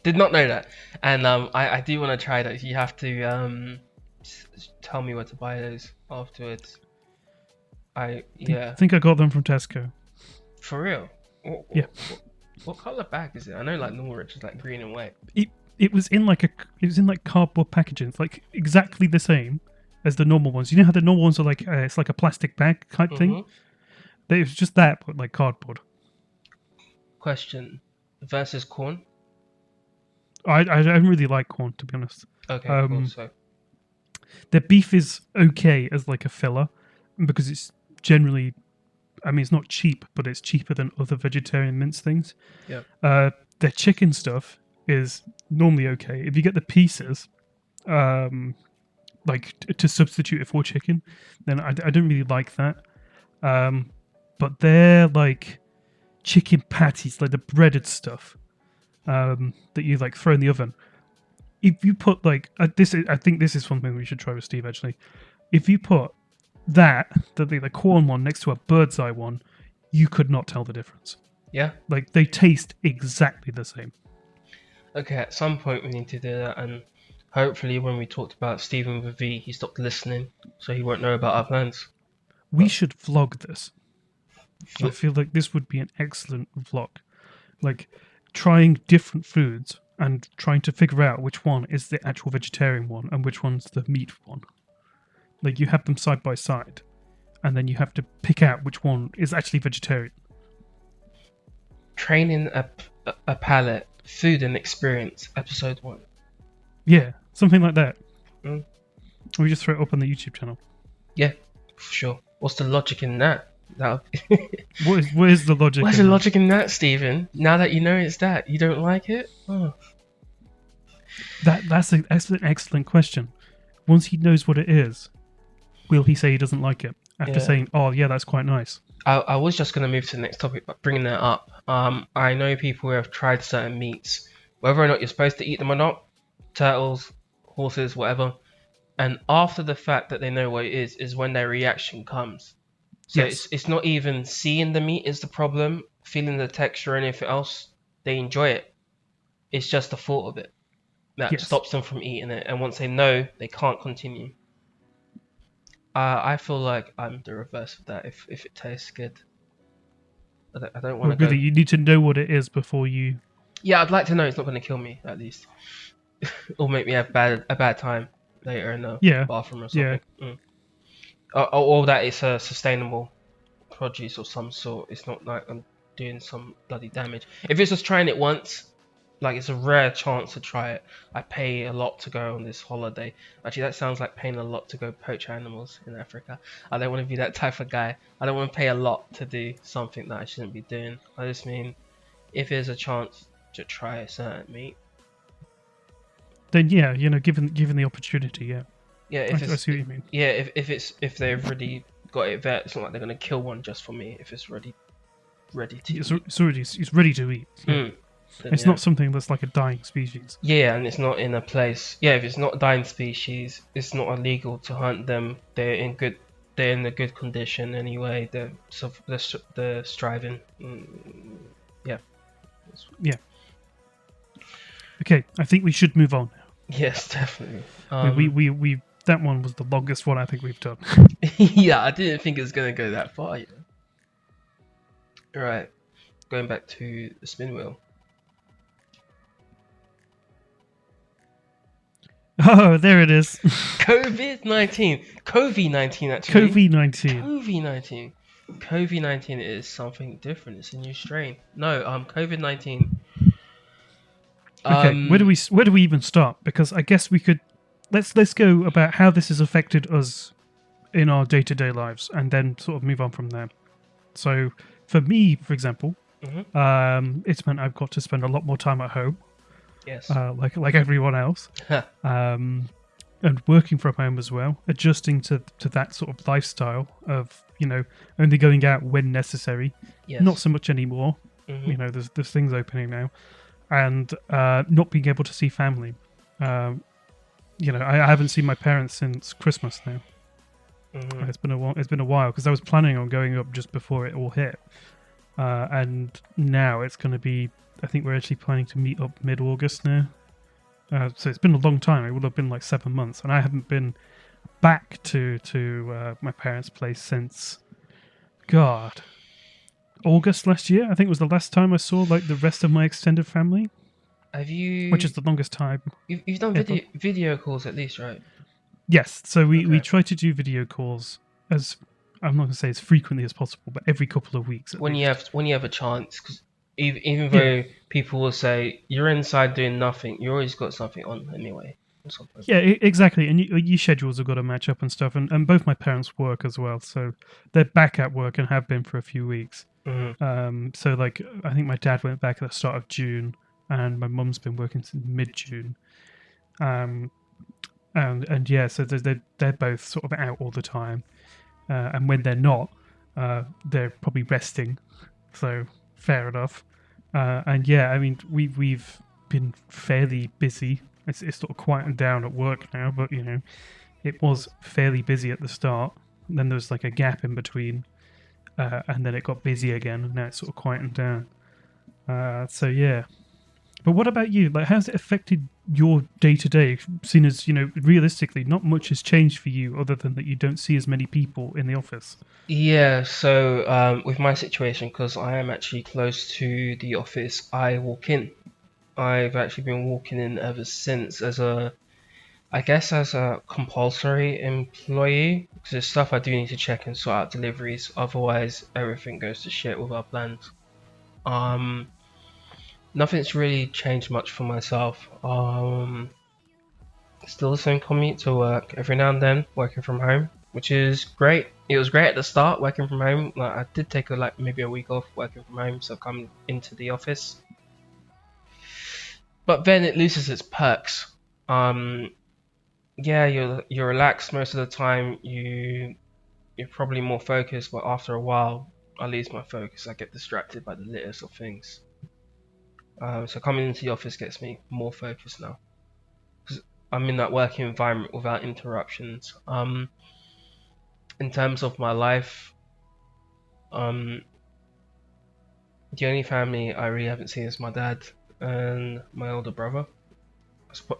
Did not know that, and I do want to try those. You have to tell me where to buy those afterwards. I think I got them from Tesco. For real? Yeah. What color bag is it? I know like Norwich is like green and white. It was in like cardboard packaging. It's like exactly the same as the normal ones. You know how the normal ones are like it's like a plastic bag type thing. It was just that, but like cardboard. Question: versus corn. I don't really like corn, to be honest. Okay, cool. So the beef is okay as like a filler because it's generally, I mean, it's not cheap, but it's cheaper than other vegetarian minced things. Yeah. The chicken stuff is normally okay if you get the pieces, like to substitute it for chicken. Then I don't really like that. But they're like chicken patties, like the breaded stuff. That you like throw in the oven. If you put like I think this is something we should try with Steve actually. If you put the corn one next to a bird's eye one, you could not tell the difference. Yeah, like they taste exactly the same. Okay, at some point we need to do that, and hopefully when we talked about Stephen with V, he stopped listening, so he won't know about our plans. We should vlog this. I feel like this would be an excellent vlog, like trying different foods and trying to figure out which one is the actual vegetarian one and which one's the meat one. Like you have them side by side, and then you have to pick out which one is actually vegetarian. Training a palate, food and experience, episode 1. Yeah, something like that. Mm. Or we just throw it up on the YouTube channel. Yeah, for sure. What's the logic in that? What is the logic? Where's the logic in that, Stephen? Now that you know it's that, you don't like it? Oh. That's an excellent question. Once he knows what it is, will he say he doesn't like it? After saying, oh yeah, that's quite nice. I was just going to move to the next topic, but bringing that up, I know people who have tried certain meats, whether or not you're supposed to eat them or not, turtles, horses, whatever, and after the fact that they know what it is when their reaction comes. So yes. It's not even seeing the meat is the problem, feeling the texture or anything else. They enjoy it. It's just the thought of it that stops them from eating it. And once they know, they can't continue. I feel like I'm the reverse of that. If it tastes good, I don't want to. Really, you need to know what it is before you. Yeah, I'd like to know it's not going to kill me at least, or make me have a bad time later in the bathroom or something. Yeah. Or that it's a sustainable produce of some sort. It's not like I'm doing some bloody damage. If it's just trying it once, like it's a rare chance to try it. I pay a lot to go on this holiday. Actually, that sounds like paying a lot to go poach animals in Africa. I don't want to be that type of guy. I don't want to pay a lot to do something that I shouldn't be doing. I just mean, if there's a chance to try a certain meat, then yeah, given the opportunity, yeah. Yeah, I see what you mean. Yeah, if they've already got it vet, it's not like they're gonna kill one just for me. If it's ready to, it's ready to eat. Yeah. It's not something that's like a dying species. Yeah, and it's not in a place. Yeah, if it's not a dying species, it's not illegal to hunt them. They're in a good condition anyway. They're striving. Yeah. Yeah. Okay, I think we should move on. Yes, definitely. We that one was the longest one I think we've done. Yeah, I didn't think it was going to go that far. Alright, going back to the spin wheel. Oh, there it is. COVID-19 actually. COVID-19. COVID-19 is something different. It's a new strain. No, COVID-19. Okay, where do we even start? Because I guess we could let's go about how this has affected us in our day-to-day lives, and then sort of move on from there. So, for me, for example, it's meant I've got to spend a lot more time at home. Yes. like everyone else. And working from home as well, adjusting to that sort of lifestyle of only going out when necessary, not Yes. so much anymore. Hmm. There's things opening now, and not being able to see family. I haven't seen my parents since Christmas now. Hmm. It's been a while. It's been a while because I was planning on going up just before it all hit, and now it's going to be. I think we're actually planning to meet up mid-August now. So it's been a long time. It would have been like 7 months, and I haven't been back to my parents' place since August last year. I think was the last time I saw like the rest of my extended family, Have which you? is the longest time You've done ever. video calls at least, right? Yes, so we Okay. try to do video calls as I'm not going to say as frequently as possible, but every couple of weeks at least. When you have a chance, because even Yeah, though people will say you're inside doing nothing, you always got something on anyway or something. yeah, exactly. And your schedules have got to match up and stuff. And both my parents work as well, so they're back at work and have been for a few weeks. Hmm. So like I think my dad went back at the start of June, and my mum's been working since mid-June. Um, and yeah, so they're both sort of out all the time, and when they're not, they're probably resting. So fair enough. And yeah, I mean we've been fairly busy. It's sort of quieted down at work now, but it was fairly busy at the start. And then there was like a gap in between, and then it got busy again, and now it's sort of quieting down. So yeah. But what about you? Like, how's it affected your day to day? Seeing as realistically, not much has changed for you, other than that you don't see as many people in the office. Yeah, so with my situation, because I am actually close to the office, I walk in. I've actually been walking in ever since I guess as a compulsory employee, because there's stuff I do need to check and sort out deliveries, otherwise everything goes to shit with our plans. Um, Nothing's really changed much for myself. Still the same commute to work every now and then, working from home, which is great. It was great at the start working from home. Like I did take maybe a week off working from home, so come into the office. But then it loses its perks. Um, yeah, you're relaxed most of the time. You're probably more focused, but after a while, I lose my focus. I get distracted by the litters of things. So coming into the office gets me more focused now. 'Cause I'm in that working environment without interruptions. In terms of my life, um, the only family I really haven't seen is my dad and my older brother.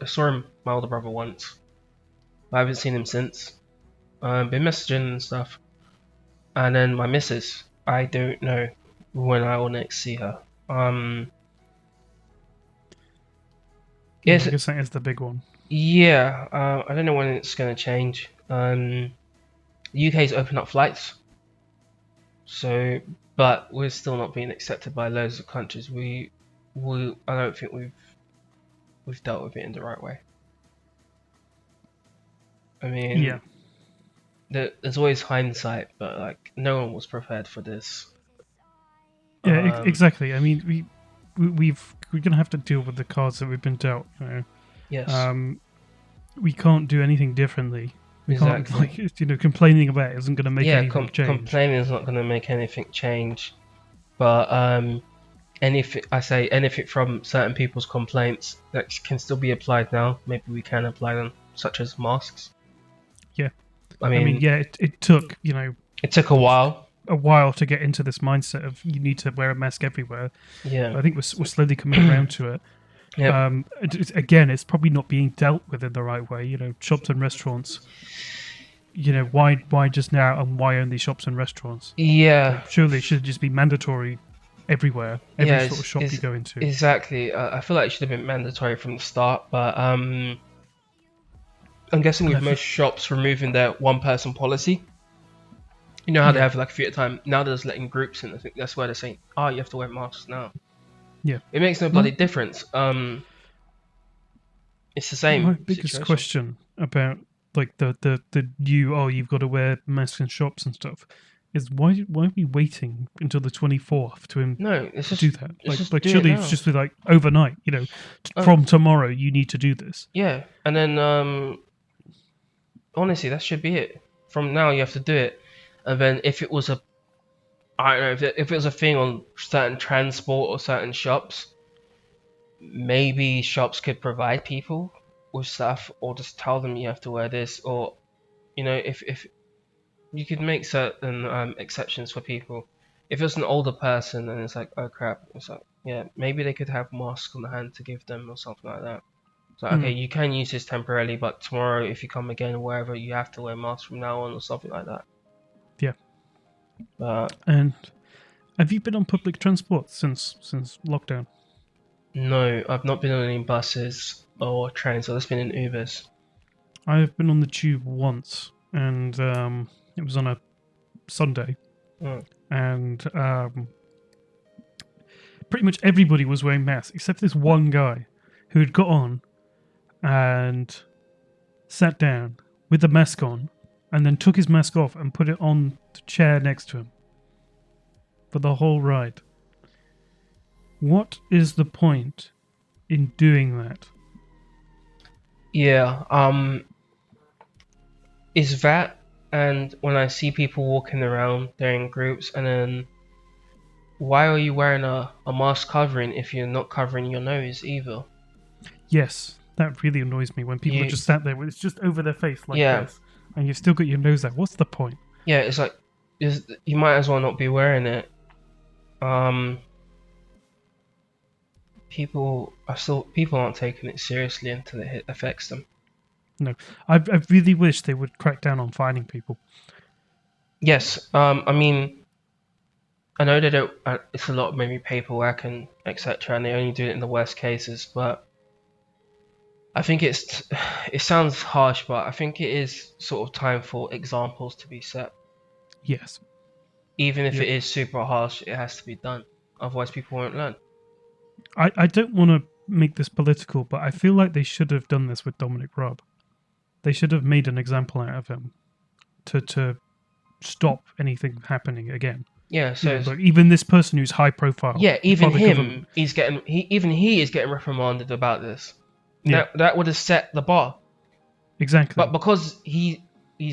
I saw my older brother once. I haven't seen him since. Been messaging and stuff. And then my missus, I don't know when I will next see her. Yeah, Yes, I guess that is the big one. yeah. I don't know when it's gonna change. The UK's opened up flights, so but we're still not being accepted by loads of countries. I don't think we've dealt with it in the right way. I Yeah, mean, there's always hindsight, but like no one was prepared for this. yeah, Um, exactly. I mean, we're gonna have to deal with the cards that we've been dealt. yes, Um, we can't do anything differently. We can't exactly. like complaining about it isn't gonna make Yeah, anything change. complaining is not going to make anything change. But anything from certain people's complaints that can still be applied now. Maybe we can apply them, such as masks. Yeah, I I mean, mean, yeah, it took it took a while. a while to get into this mindset of you need to wear a mask everywhere. Yeah. But I think we're slowly coming around to it. Yep. Again, it's probably not being dealt with in the right way. Shops and restaurants. Why just now and why only shops and restaurants? Yeah. Like, surely it should just be mandatory everywhere, every Yeah. sort of shop you go into. Exactly. I feel like it should have been mandatory from the start, but I'm guessing And I with think, most shops removing their one-person policy. You know how they yeah, have like a few at a time. Now they're just letting groups in. I think that's why they're saying, "Oh, you have to wear masks now." yeah. It makes no My, bloody difference. It's the my same biggest situation. question about like the new you've got to wear masks in shops and stuff is why are we waiting until the 24th No, it's to just do that? it's just Like do it surely now. it's just like overnight. From tomorrow you need to do this. Yeah, and then honestly, that should be it. From now, you have to do it, and then if it was I don't know, if it was a thing on certain transport or certain shops, maybe shops could provide people with stuff, or just tell them you have to wear this, or if you could make certain exceptions for people. If it's an older person and it's like, oh crap, it's like, yeah, maybe they could have masks on the hand to give them or something like that. So okay, you can use this temporarily, but tomorrow if you come again or wherever, you have to wear masks from now on or something like that. Yeah. But And have you been on public transport since lockdown? no, I've not been on any buses or trains. I've just been in Ubers. I've been on the tube once, and it was on a Sunday, and pretty much everybody was wearing masks except this one guy who had got on and sat down with the mask on, and then took his mask off and put it on the chair next to him for the whole ride. What is the point in doing that? Yeah, is that, and when I see people walking around, they're in groups, and then why are you wearing a mask covering if you're not covering your nose either? Yes, that really annoys me when people are just sat there with it's just over their face like Yeah. this, and you've still got your nose out. What's the point? Yeah, it's like you might as well not be wearing it. People aren't taking it seriously until it affects them. No, I really wish they would crack down on fining people. Yes, I mean, I know they don't. It's a lot of maybe paperwork and etc. And they only do it in the worst cases. But I think it sounds harsh, but I think it is sort of time for examples to be set. Yes. Even if it is super harsh, it has to be done. Otherwise, people won't learn. I don't want to make this political, but I feel like they should have done this with Dominic Raab. They should have made an example out of him to stop anything happening again. Yeah, so like even this person who's high profile. Yeah, even him, he is getting reprimanded about this. Yeah. That would have set the bar. Exactly. But because he's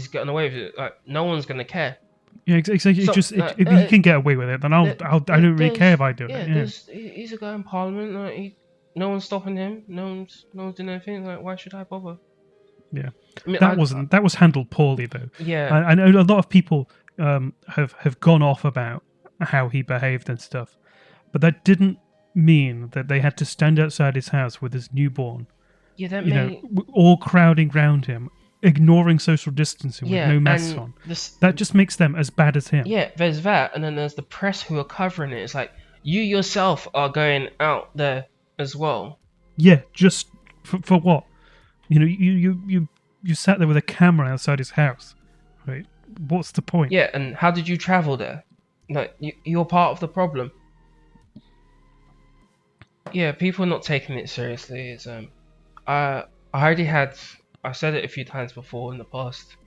getting away with it, like no one's gonna care. Yeah, exactly. So, if he can get away with it, then I don't really care if I do it. Yeah. He's a guy in Parliament. Like no one's stopping him. No one's doing anything. Like why should I bother? Yeah, I mean, that was handled poorly though. Yeah, I know a lot of people have gone off about how he behaved and stuff, but that didn't mean that they had to stand outside his house with his newborn. Yeah, all crowding round him, ignoring social distancing with no masks on. That just makes them as bad as him. Yeah, there's that, and then there's the press who are covering it. It's like you yourself are going out there as well. Yeah, just for what? You sat there with a camera outside his house, right? What's the point? Yeah, and how did you travel there? Like you're part of the problem. Yeah, people not taking it seriously is I said it a few times before in the past.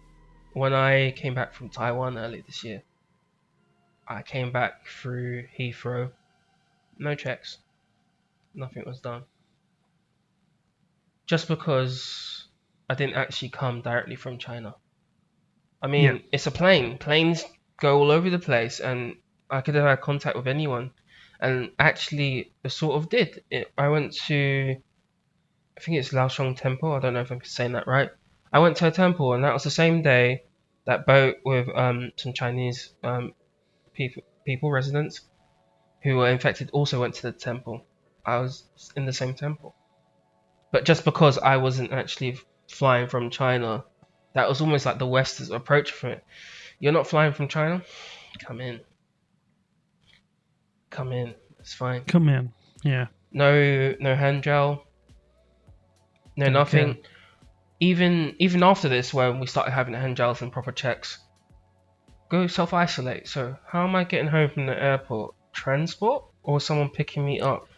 When I came back from Taiwan early this year, I came back through Heathrow, no checks, nothing was done. Just because I didn't actually come directly from China. I mean, It's a plane. Planes go all over the place, and I could have had contact with anyone. And actually, I sort of did. I went to, I think it's Laoshong Temple. I don't know if I'm saying that right. I went to a temple, and that was the same day that boat with some Chinese people, residents, who were infected, also went to the temple. I was in the same temple. But just because I wasn't actually flying from China, that was almost like the West's approach for it. You're not flying from China? Come in. It's fine. Come in. Yeah. No hand gel. No nothing. Okay. Even after this, when we started having hand gels and proper checks, go self-isolate. So how am I getting home from the airport? Transport or someone picking me up?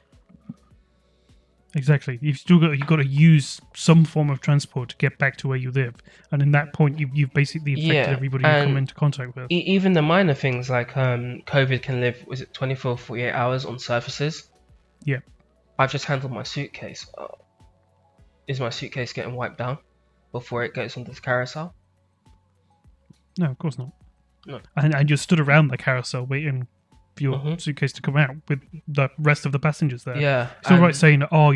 Exactly. You've got to use some form of transport to get back to where you live, and in that point, you've basically affected Yeah, everybody you come and into contact with. even the minor things like COVID can live, was it 24, 48 hours on surfaces? Yeah. I've just handled my suitcase. Is my suitcase getting wiped down before it goes onto the carousel? No, of course not. No. And you stood around the carousel waiting for your suitcase to come out with the rest of the passengers there. Yeah. It's all right saying, oh,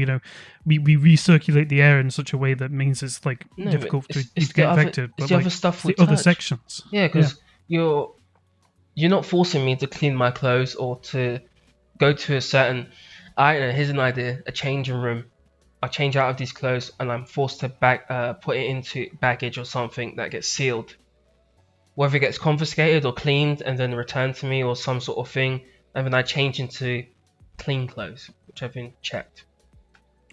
we recirculate the air in such a way that means it's like No, difficult it's to get infected. It's But the like, other stuff it's we the other touch. sections. Yeah, because you're not forcing me to clean my clothes or to go to a certain. I don't know. Here's an idea: a changing room. I change out of these clothes and I'm forced to put it into baggage or something that gets sealed. Whether it gets confiscated or cleaned and then returned to me or some sort of thing, and then I change into clean clothes, which have been checked.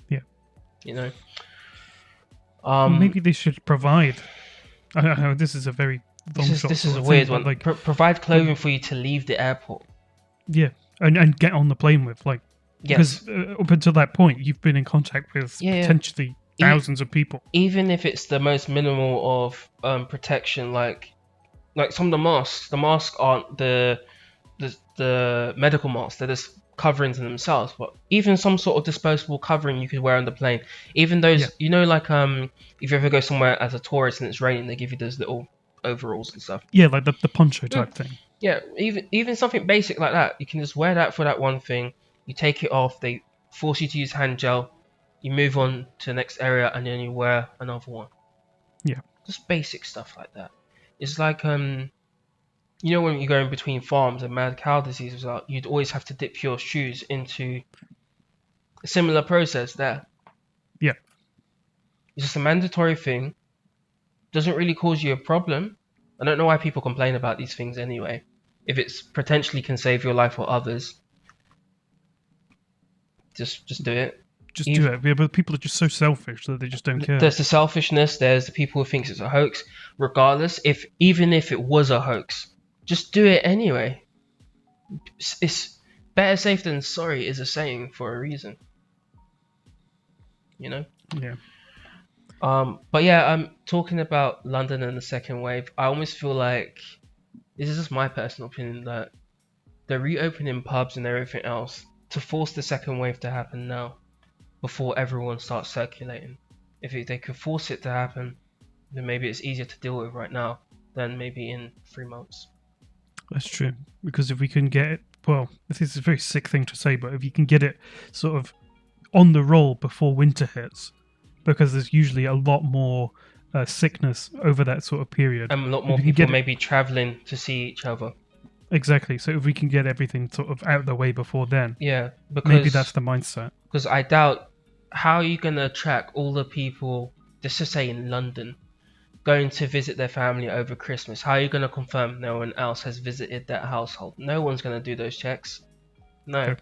Yeah. You know. Well, maybe they should provide. I don't know. This is a very long shot. This is a thing, weird but, one. Like, provide clothing for you to leave the airport. Yeah, and get on the plane with Yes. because up until that point you've been in contact with potentially thousands of people. Even if it's the most minimal of protection, like some of the masks aren't the medical masks, they're just coverings in themselves, but even some sort of disposable covering you could wear on the plane. Even those, like if you ever go somewhere as a tourist and it's raining, they give you those little overalls and stuff. Yeah, like the poncho type thing. Yeah, even something basic like that, you can just wear that for that one thing. You take it off, they force you to use hand gel, you move on to the next area, and then you wear another one. Yeah, just basic stuff like that. It's like when you're going between farms and mad cow disease was out, you'd always have to dip your shoes into a similar process there. Yeah, it's just a mandatory thing. Doesn't really cause you a problem. I don't know why people complain about these things anyway. If it's potentially can save your life or others, just do it. Just do it. Yeah, but people are just so selfish that they just don't care. There's the selfishness. There's the people who thinks it's a hoax. Regardless, even if it was a hoax, just do it anyway. It's better safe than sorry is a saying for a reason. You know. Yeah. But yeah, I'm talking about London and the second wave. I almost feel like this is just my personal opinion that they're reopening pubs and everything else to force the second wave to happen now, before everyone starts circulating. If they could force it to happen, then maybe it's easier to deal with right now than maybe in 3 months. That's true, because if we can get it, well, this is a very sick thing to say, but if you can get it sort of on the roll before winter hits, because there's usually a lot more sickness over that sort of period. And a lot more people maybe travelling to see each other. Exactly. So if we can get everything sort of out of the way before then, yeah, because maybe that's the mindset. Because I doubt, how are you going to track all the people, just to say in London, going to visit their family over Christmas? How are you going to confirm no one else has visited that household? No one's going to do those checks. No. Okay.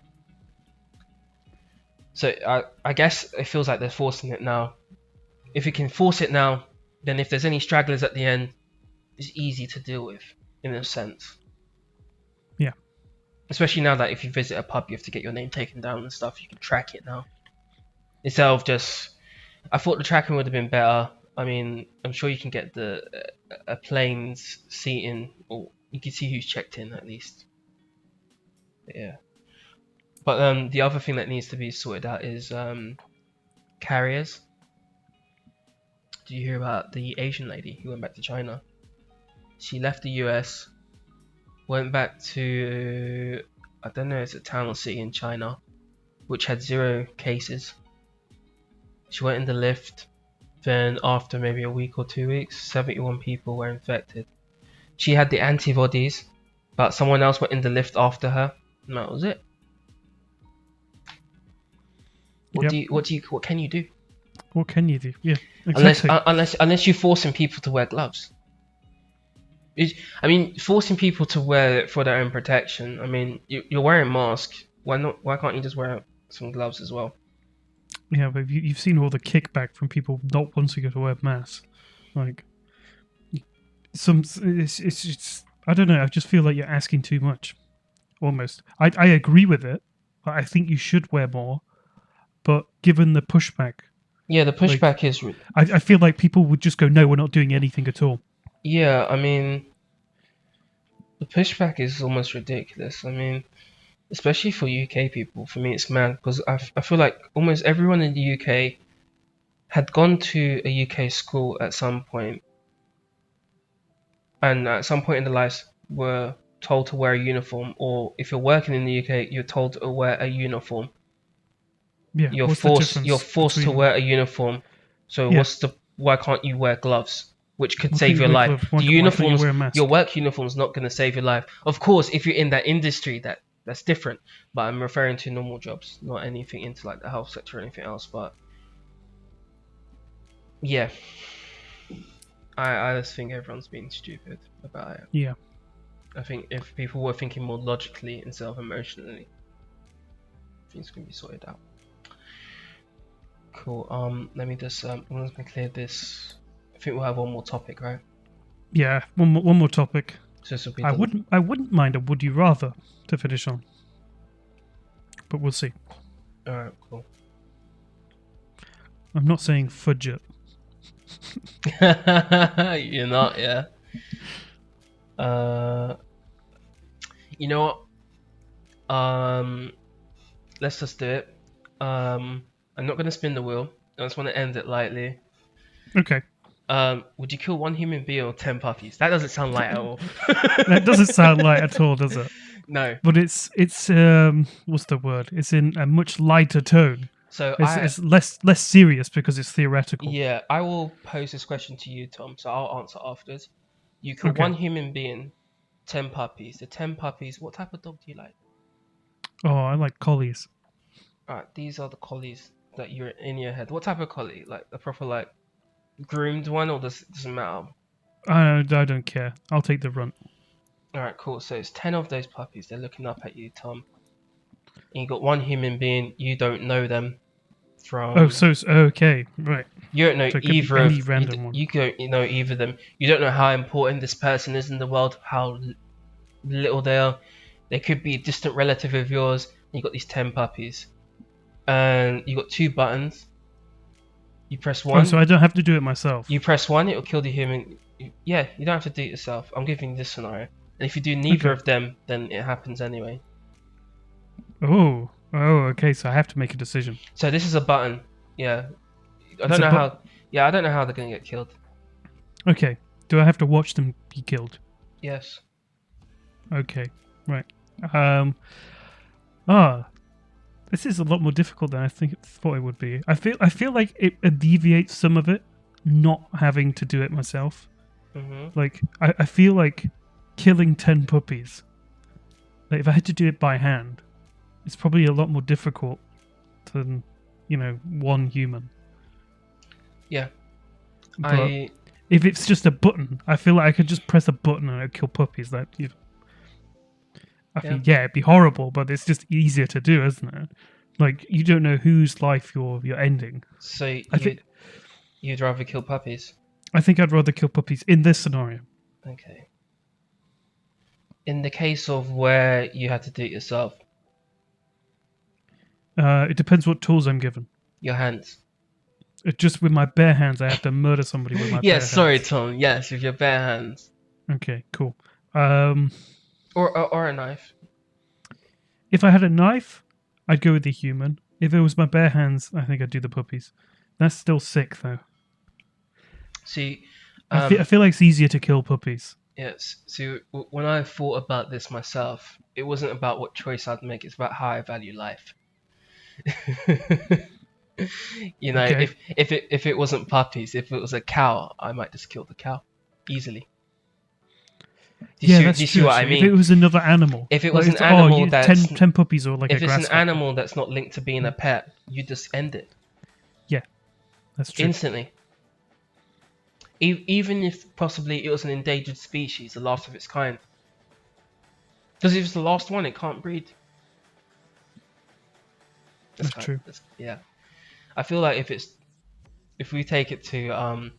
So I guess it feels like they're forcing it now. If you can force it now, then if there's any stragglers at the end, it's easy to deal with, in a sense. Yeah. Especially now that if you visit a pub, you have to get your name taken down and stuff. You can track it now. Instead of just... I thought the tracking would have been better. I mean, I'm sure you can get a plane's seating, or you can see who's checked in at least. But yeah. But the other thing that needs to be sorted out is carriers. Did you hear about the Asian lady who went back to China? She left the US, went back to, I don't know, it's a town or city in China, which had 0 cases. She went in the lift, then after maybe a week or 2 weeks, 71 people were infected. She had the antibodies, but someone else went in the lift after her, and that was it. What can you do? What can you do? Yeah, exactly. Unless you're forcing people to wear gloves. I mean, forcing people to wear it for their own protection. I mean, you're wearing a mask. Why not? Why can't you just wear some gloves as well? Yeah, but you've seen all the kickback from people not wanting to wear masks. Like, it's just, I don't know. I just feel like you're asking too much. Almost. I agree with it, but I think you should wear more. but given the pushback, Yeah, the pushback is. I feel like people would just go, no, we're not doing anything at all. Yeah, I mean, the pushback is almost ridiculous. I mean, especially for UK people, for me it's mad because I feel like almost everyone in the UK had gone to a UK school at some point, and at some point in their lives were told to wear a uniform, or if you're working in the UK, you're told to wear a uniform. Yeah, You're what's the difference forced to between... wear a uniform. So Yeah. why can't you wear gloves? Which could Why can't save you your wear life. gloves? The Why can't you uniforms, wear a mask? your work uniform's not gonna save your life. Of course, if you're in that industry, that's different. But I'm referring to normal jobs, not anything into like the health sector or anything else. But yeah, I just think everyone's being stupid about it. Yeah. I think if people were thinking more logically instead of emotionally, things can be sorted out. Cool. Let me just I'm just gonna clear this. I think we'll have one more topic, right? Yeah, one more topic. So this will be I wouldn't mind a would you rather to finish on, but we'll see. All right, cool. I'm not saying fudge it. You're not, yeah. You know what? Let's just do it. I'm not gonna spin the wheel. I just want to end it lightly. Okay. Would you kill one human being or 10 puppies? That doesn't sound light at all. That doesn't sound light at all, does it? No. But it's what's the word? It's in a much lighter tone. So it's less serious because it's theoretical. Yeah, I will pose this question to you, Tom. So I'll answer afterwards. You kill Okay. one human being, 10 puppies. The 10 puppies. What type of dog do you like? Oh, I like collies. Alright, these are the collies that you're in your head. What type of collie? Like a proper like groomed one, or doesn't matter? I don't care. I'll take the runt. Alright, cool. So it's 10 of those puppies. They're looking up at you, Tom. And you got one human being. You don't know them from. Oh, so okay, right. You don't know So it could either be any of random one. You don't know either of them. You don't know how important this person is in the world. How little they are. They could be a distant relative of yours. And you got these 10 puppies, and you got 2 buttons. You press one. Oh, so I don't have to do it myself. You press one, it will kill the human. Yeah, you don't have to do it yourself. I'm giving you this scenario. And if you do neither of them, then it happens anyway. Oh, okay. So I have to make a decision. So this is a button. Yeah. I don't know how. Yeah, I don't know how they're gonna get killed. Okay. Do I have to watch them be killed? Yes. Okay. Right. This is a lot more difficult than I thought it would be. I feel like it alleviates some of it, not having to do it myself. Mm-hmm. Like I feel like killing 10 puppies. Like if I had to do it by hand, it's probably a lot more difficult than, one human. Yeah. But if it's just a button, I feel like I could just press a button and it'd kill puppies. I think it'd be horrible, but it's just easier to do, isn't it? Like you don't know whose life you're ending. So you'd rather kill puppies? I think I'd rather kill puppies in this scenario. Okay. In the case of where you had to do it yourself, it depends what tools I'm given. your hands. Just with my bare hands, I have to murder somebody with my bare hands. Yes, sorry, Tom. Yes, with your bare hands. Okay, cool. Or a knife. If I had a knife, I'd go with the human. If it was my bare hands, I think I'd do the puppies. That's still sick, though. See, I feel like it's easier to kill puppies. Yes. See, when I thought about this myself, it wasn't about what choice I'd make. It's about how I value life. Okay. if it wasn't puppies, if it was a cow, I might just kill the cow easily. Do you see what I mean? If it was another animal, if it was an animal that's 10 puppies or like a if it's grass an animal that's not linked to being a pet, you just end it. Yeah, that's true. Instantly. Even if possibly it was an endangered species, the last of its kind. Because if it's the last one, it can't breed. That's true. Yeah. I feel like if we take it to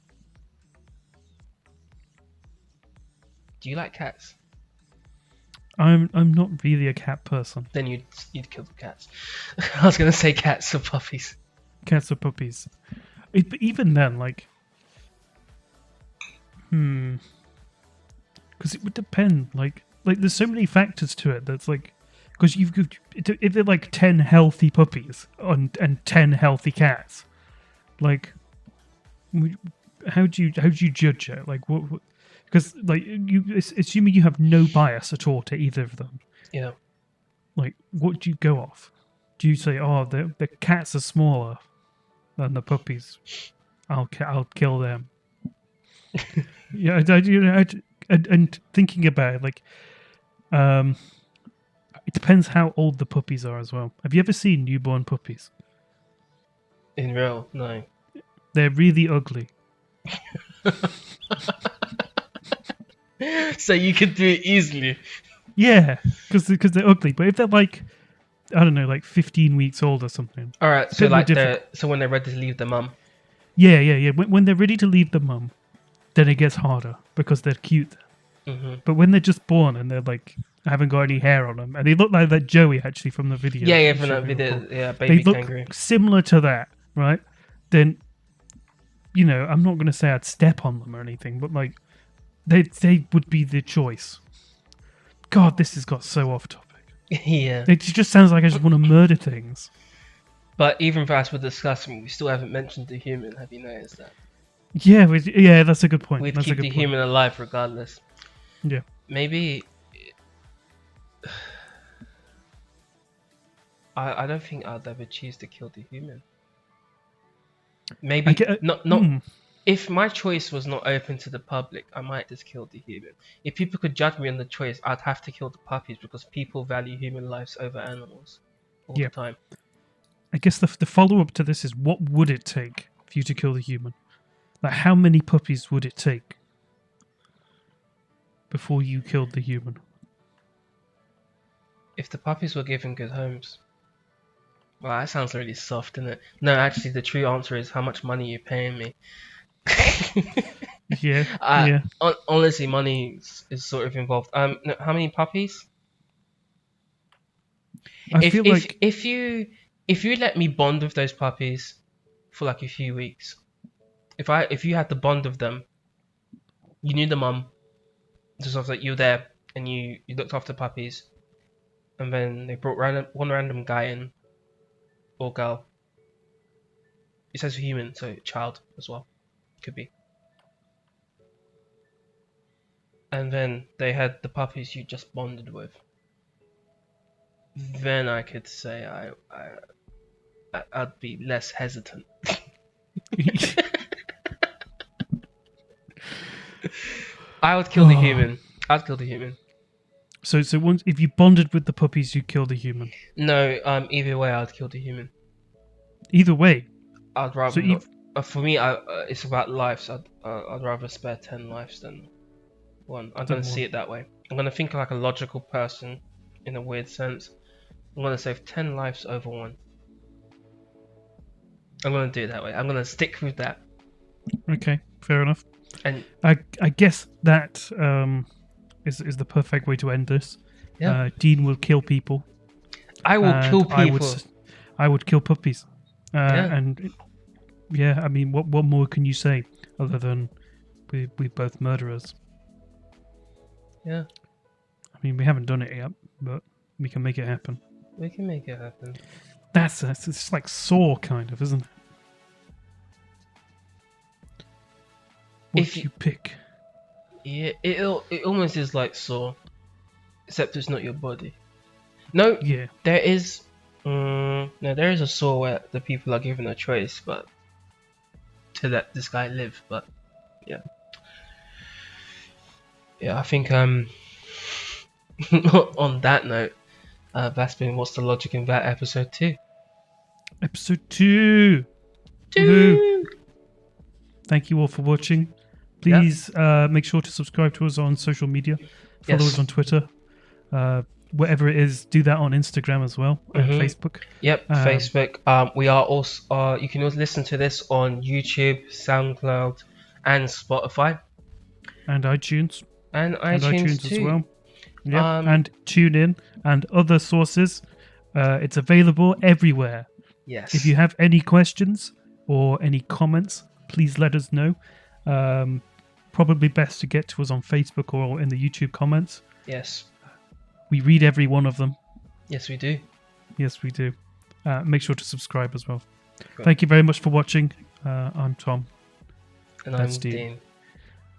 do you like cats? I'm not really a cat person. Then you'd kill the cats. I was gonna say cats or puppies. Cats or puppies. But even then, like, because it would depend. Like there's so many factors to it. That's like, because if they're like 10 healthy puppies and 10 healthy cats, like, how do you judge it? Like what? Because like assuming you have no bias at all to either of them. Yeah. Like, what do you go off? Do you say, oh, the cats are smaller than the puppies? I'll kill them. Yeah, and thinking about it, like, it depends how old the puppies are as well. Have you ever seen newborn puppies? In real, no. They're really ugly. So you could do it easily. Yeah, because they're ugly. But if they're like, I don't know, like 15 weeks old or something. All right, so like so when they're ready to leave the mum. Yeah. When they're ready to leave the mum, then it gets harder because they're cute. Mm-hmm. But when they're just born and they're like haven't got any hair on them, and they look like that Joey actually from the video. Yeah, from that video. Yeah, baby they look kangaroo. Similar to that, right? Then, I'm not going to say I'd step on them or anything, but like, they would be the choice. God, this has got so off topic. Yeah. It just sounds like I just want to murder things. But even as we're discussing, we still haven't mentioned the human. Have you noticed that? Yeah, that's a good point. We'd That's keep the human alive regardless. Yeah. Maybe. I don't think I'd ever choose to kill the human. Maybe not. If my choice was not open to the public, I might just kill the human. If people could judge me on the choice, I'd have to kill the puppies because people value human lives over animals all the time. I guess the follow-up to this is, what would it take for you to kill the human? Like, how many puppies would it take before you killed the human? If the puppies were given good homes. Well, that sounds really soft, isn't it? No, actually, the true answer is how much money you're paying me. Yeah. Honestly, money is sort of involved. How many puppies? If you let me bond with those puppies for like a few weeks, if you had the bond with them, you knew the mum, just sort of like you were there and you looked after the puppies, and then they brought one random guy in, or girl. It says human, so child as well. Could be. And then they had the puppies you just bonded with. Then I could say I'd be less hesitant. I would kill the human. I'd kill the human. So once if you bonded with the puppies, you kill the human. No, either way, I'd kill the human. Either way, I'd rather. So for me, it's about lives. I'd rather spare 10 lives than one. I'm gonna see it that way. I'm gonna think like a logical person, in a weird sense. I'm gonna save 10 lives over one. I'm gonna do it that way. I'm gonna stick with that. Okay, fair enough. And I guess that is the perfect way to end this. Yeah. Dean will kill people. I will kill people. I would kill puppies. Yeah. And yeah, I mean, what more can you say other than we both murderers? Yeah. I mean, we haven't done it yet, but we can make it happen. We can make it happen. It's like Saw, kind of, isn't it? What do you pick? Yeah, it almost is like Saw, except it's not your body. No, yeah, there is. There is a Saw where the people are given a choice, but to let this guy live. But yeah, I think on that note, that's been What's the Logic in That episode 2. Episode 2. Woohoo. Thank you all for watching. Please make sure to subscribe to us on social media. Follow us on Twitter. Whatever it is, do that on Instagram as well, and Facebook. Yep, Facebook. We are also. You can also listen to this on YouTube, SoundCloud, and Spotify, and iTunes. And iTunes too. As well. Yep. And TuneIn and other sources. It's available everywhere. Yes. If you have any questions or any comments, please let us know. Probably best to get to us on Facebook or in the YouTube comments. Yes. We read every one of them. Yes, we do. Yes, we do. Make sure to subscribe as well. Cool. Thank you very much for watching. I'm Tom. And That's I'm Dean.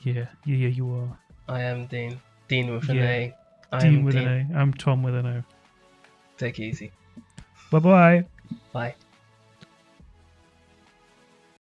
Dean. Yeah, you are. I am Dean. Dean with an Yeah. A. I Dean am with Dean. an A. I'm Tom with an O. Take it easy. Bye-bye. Bye.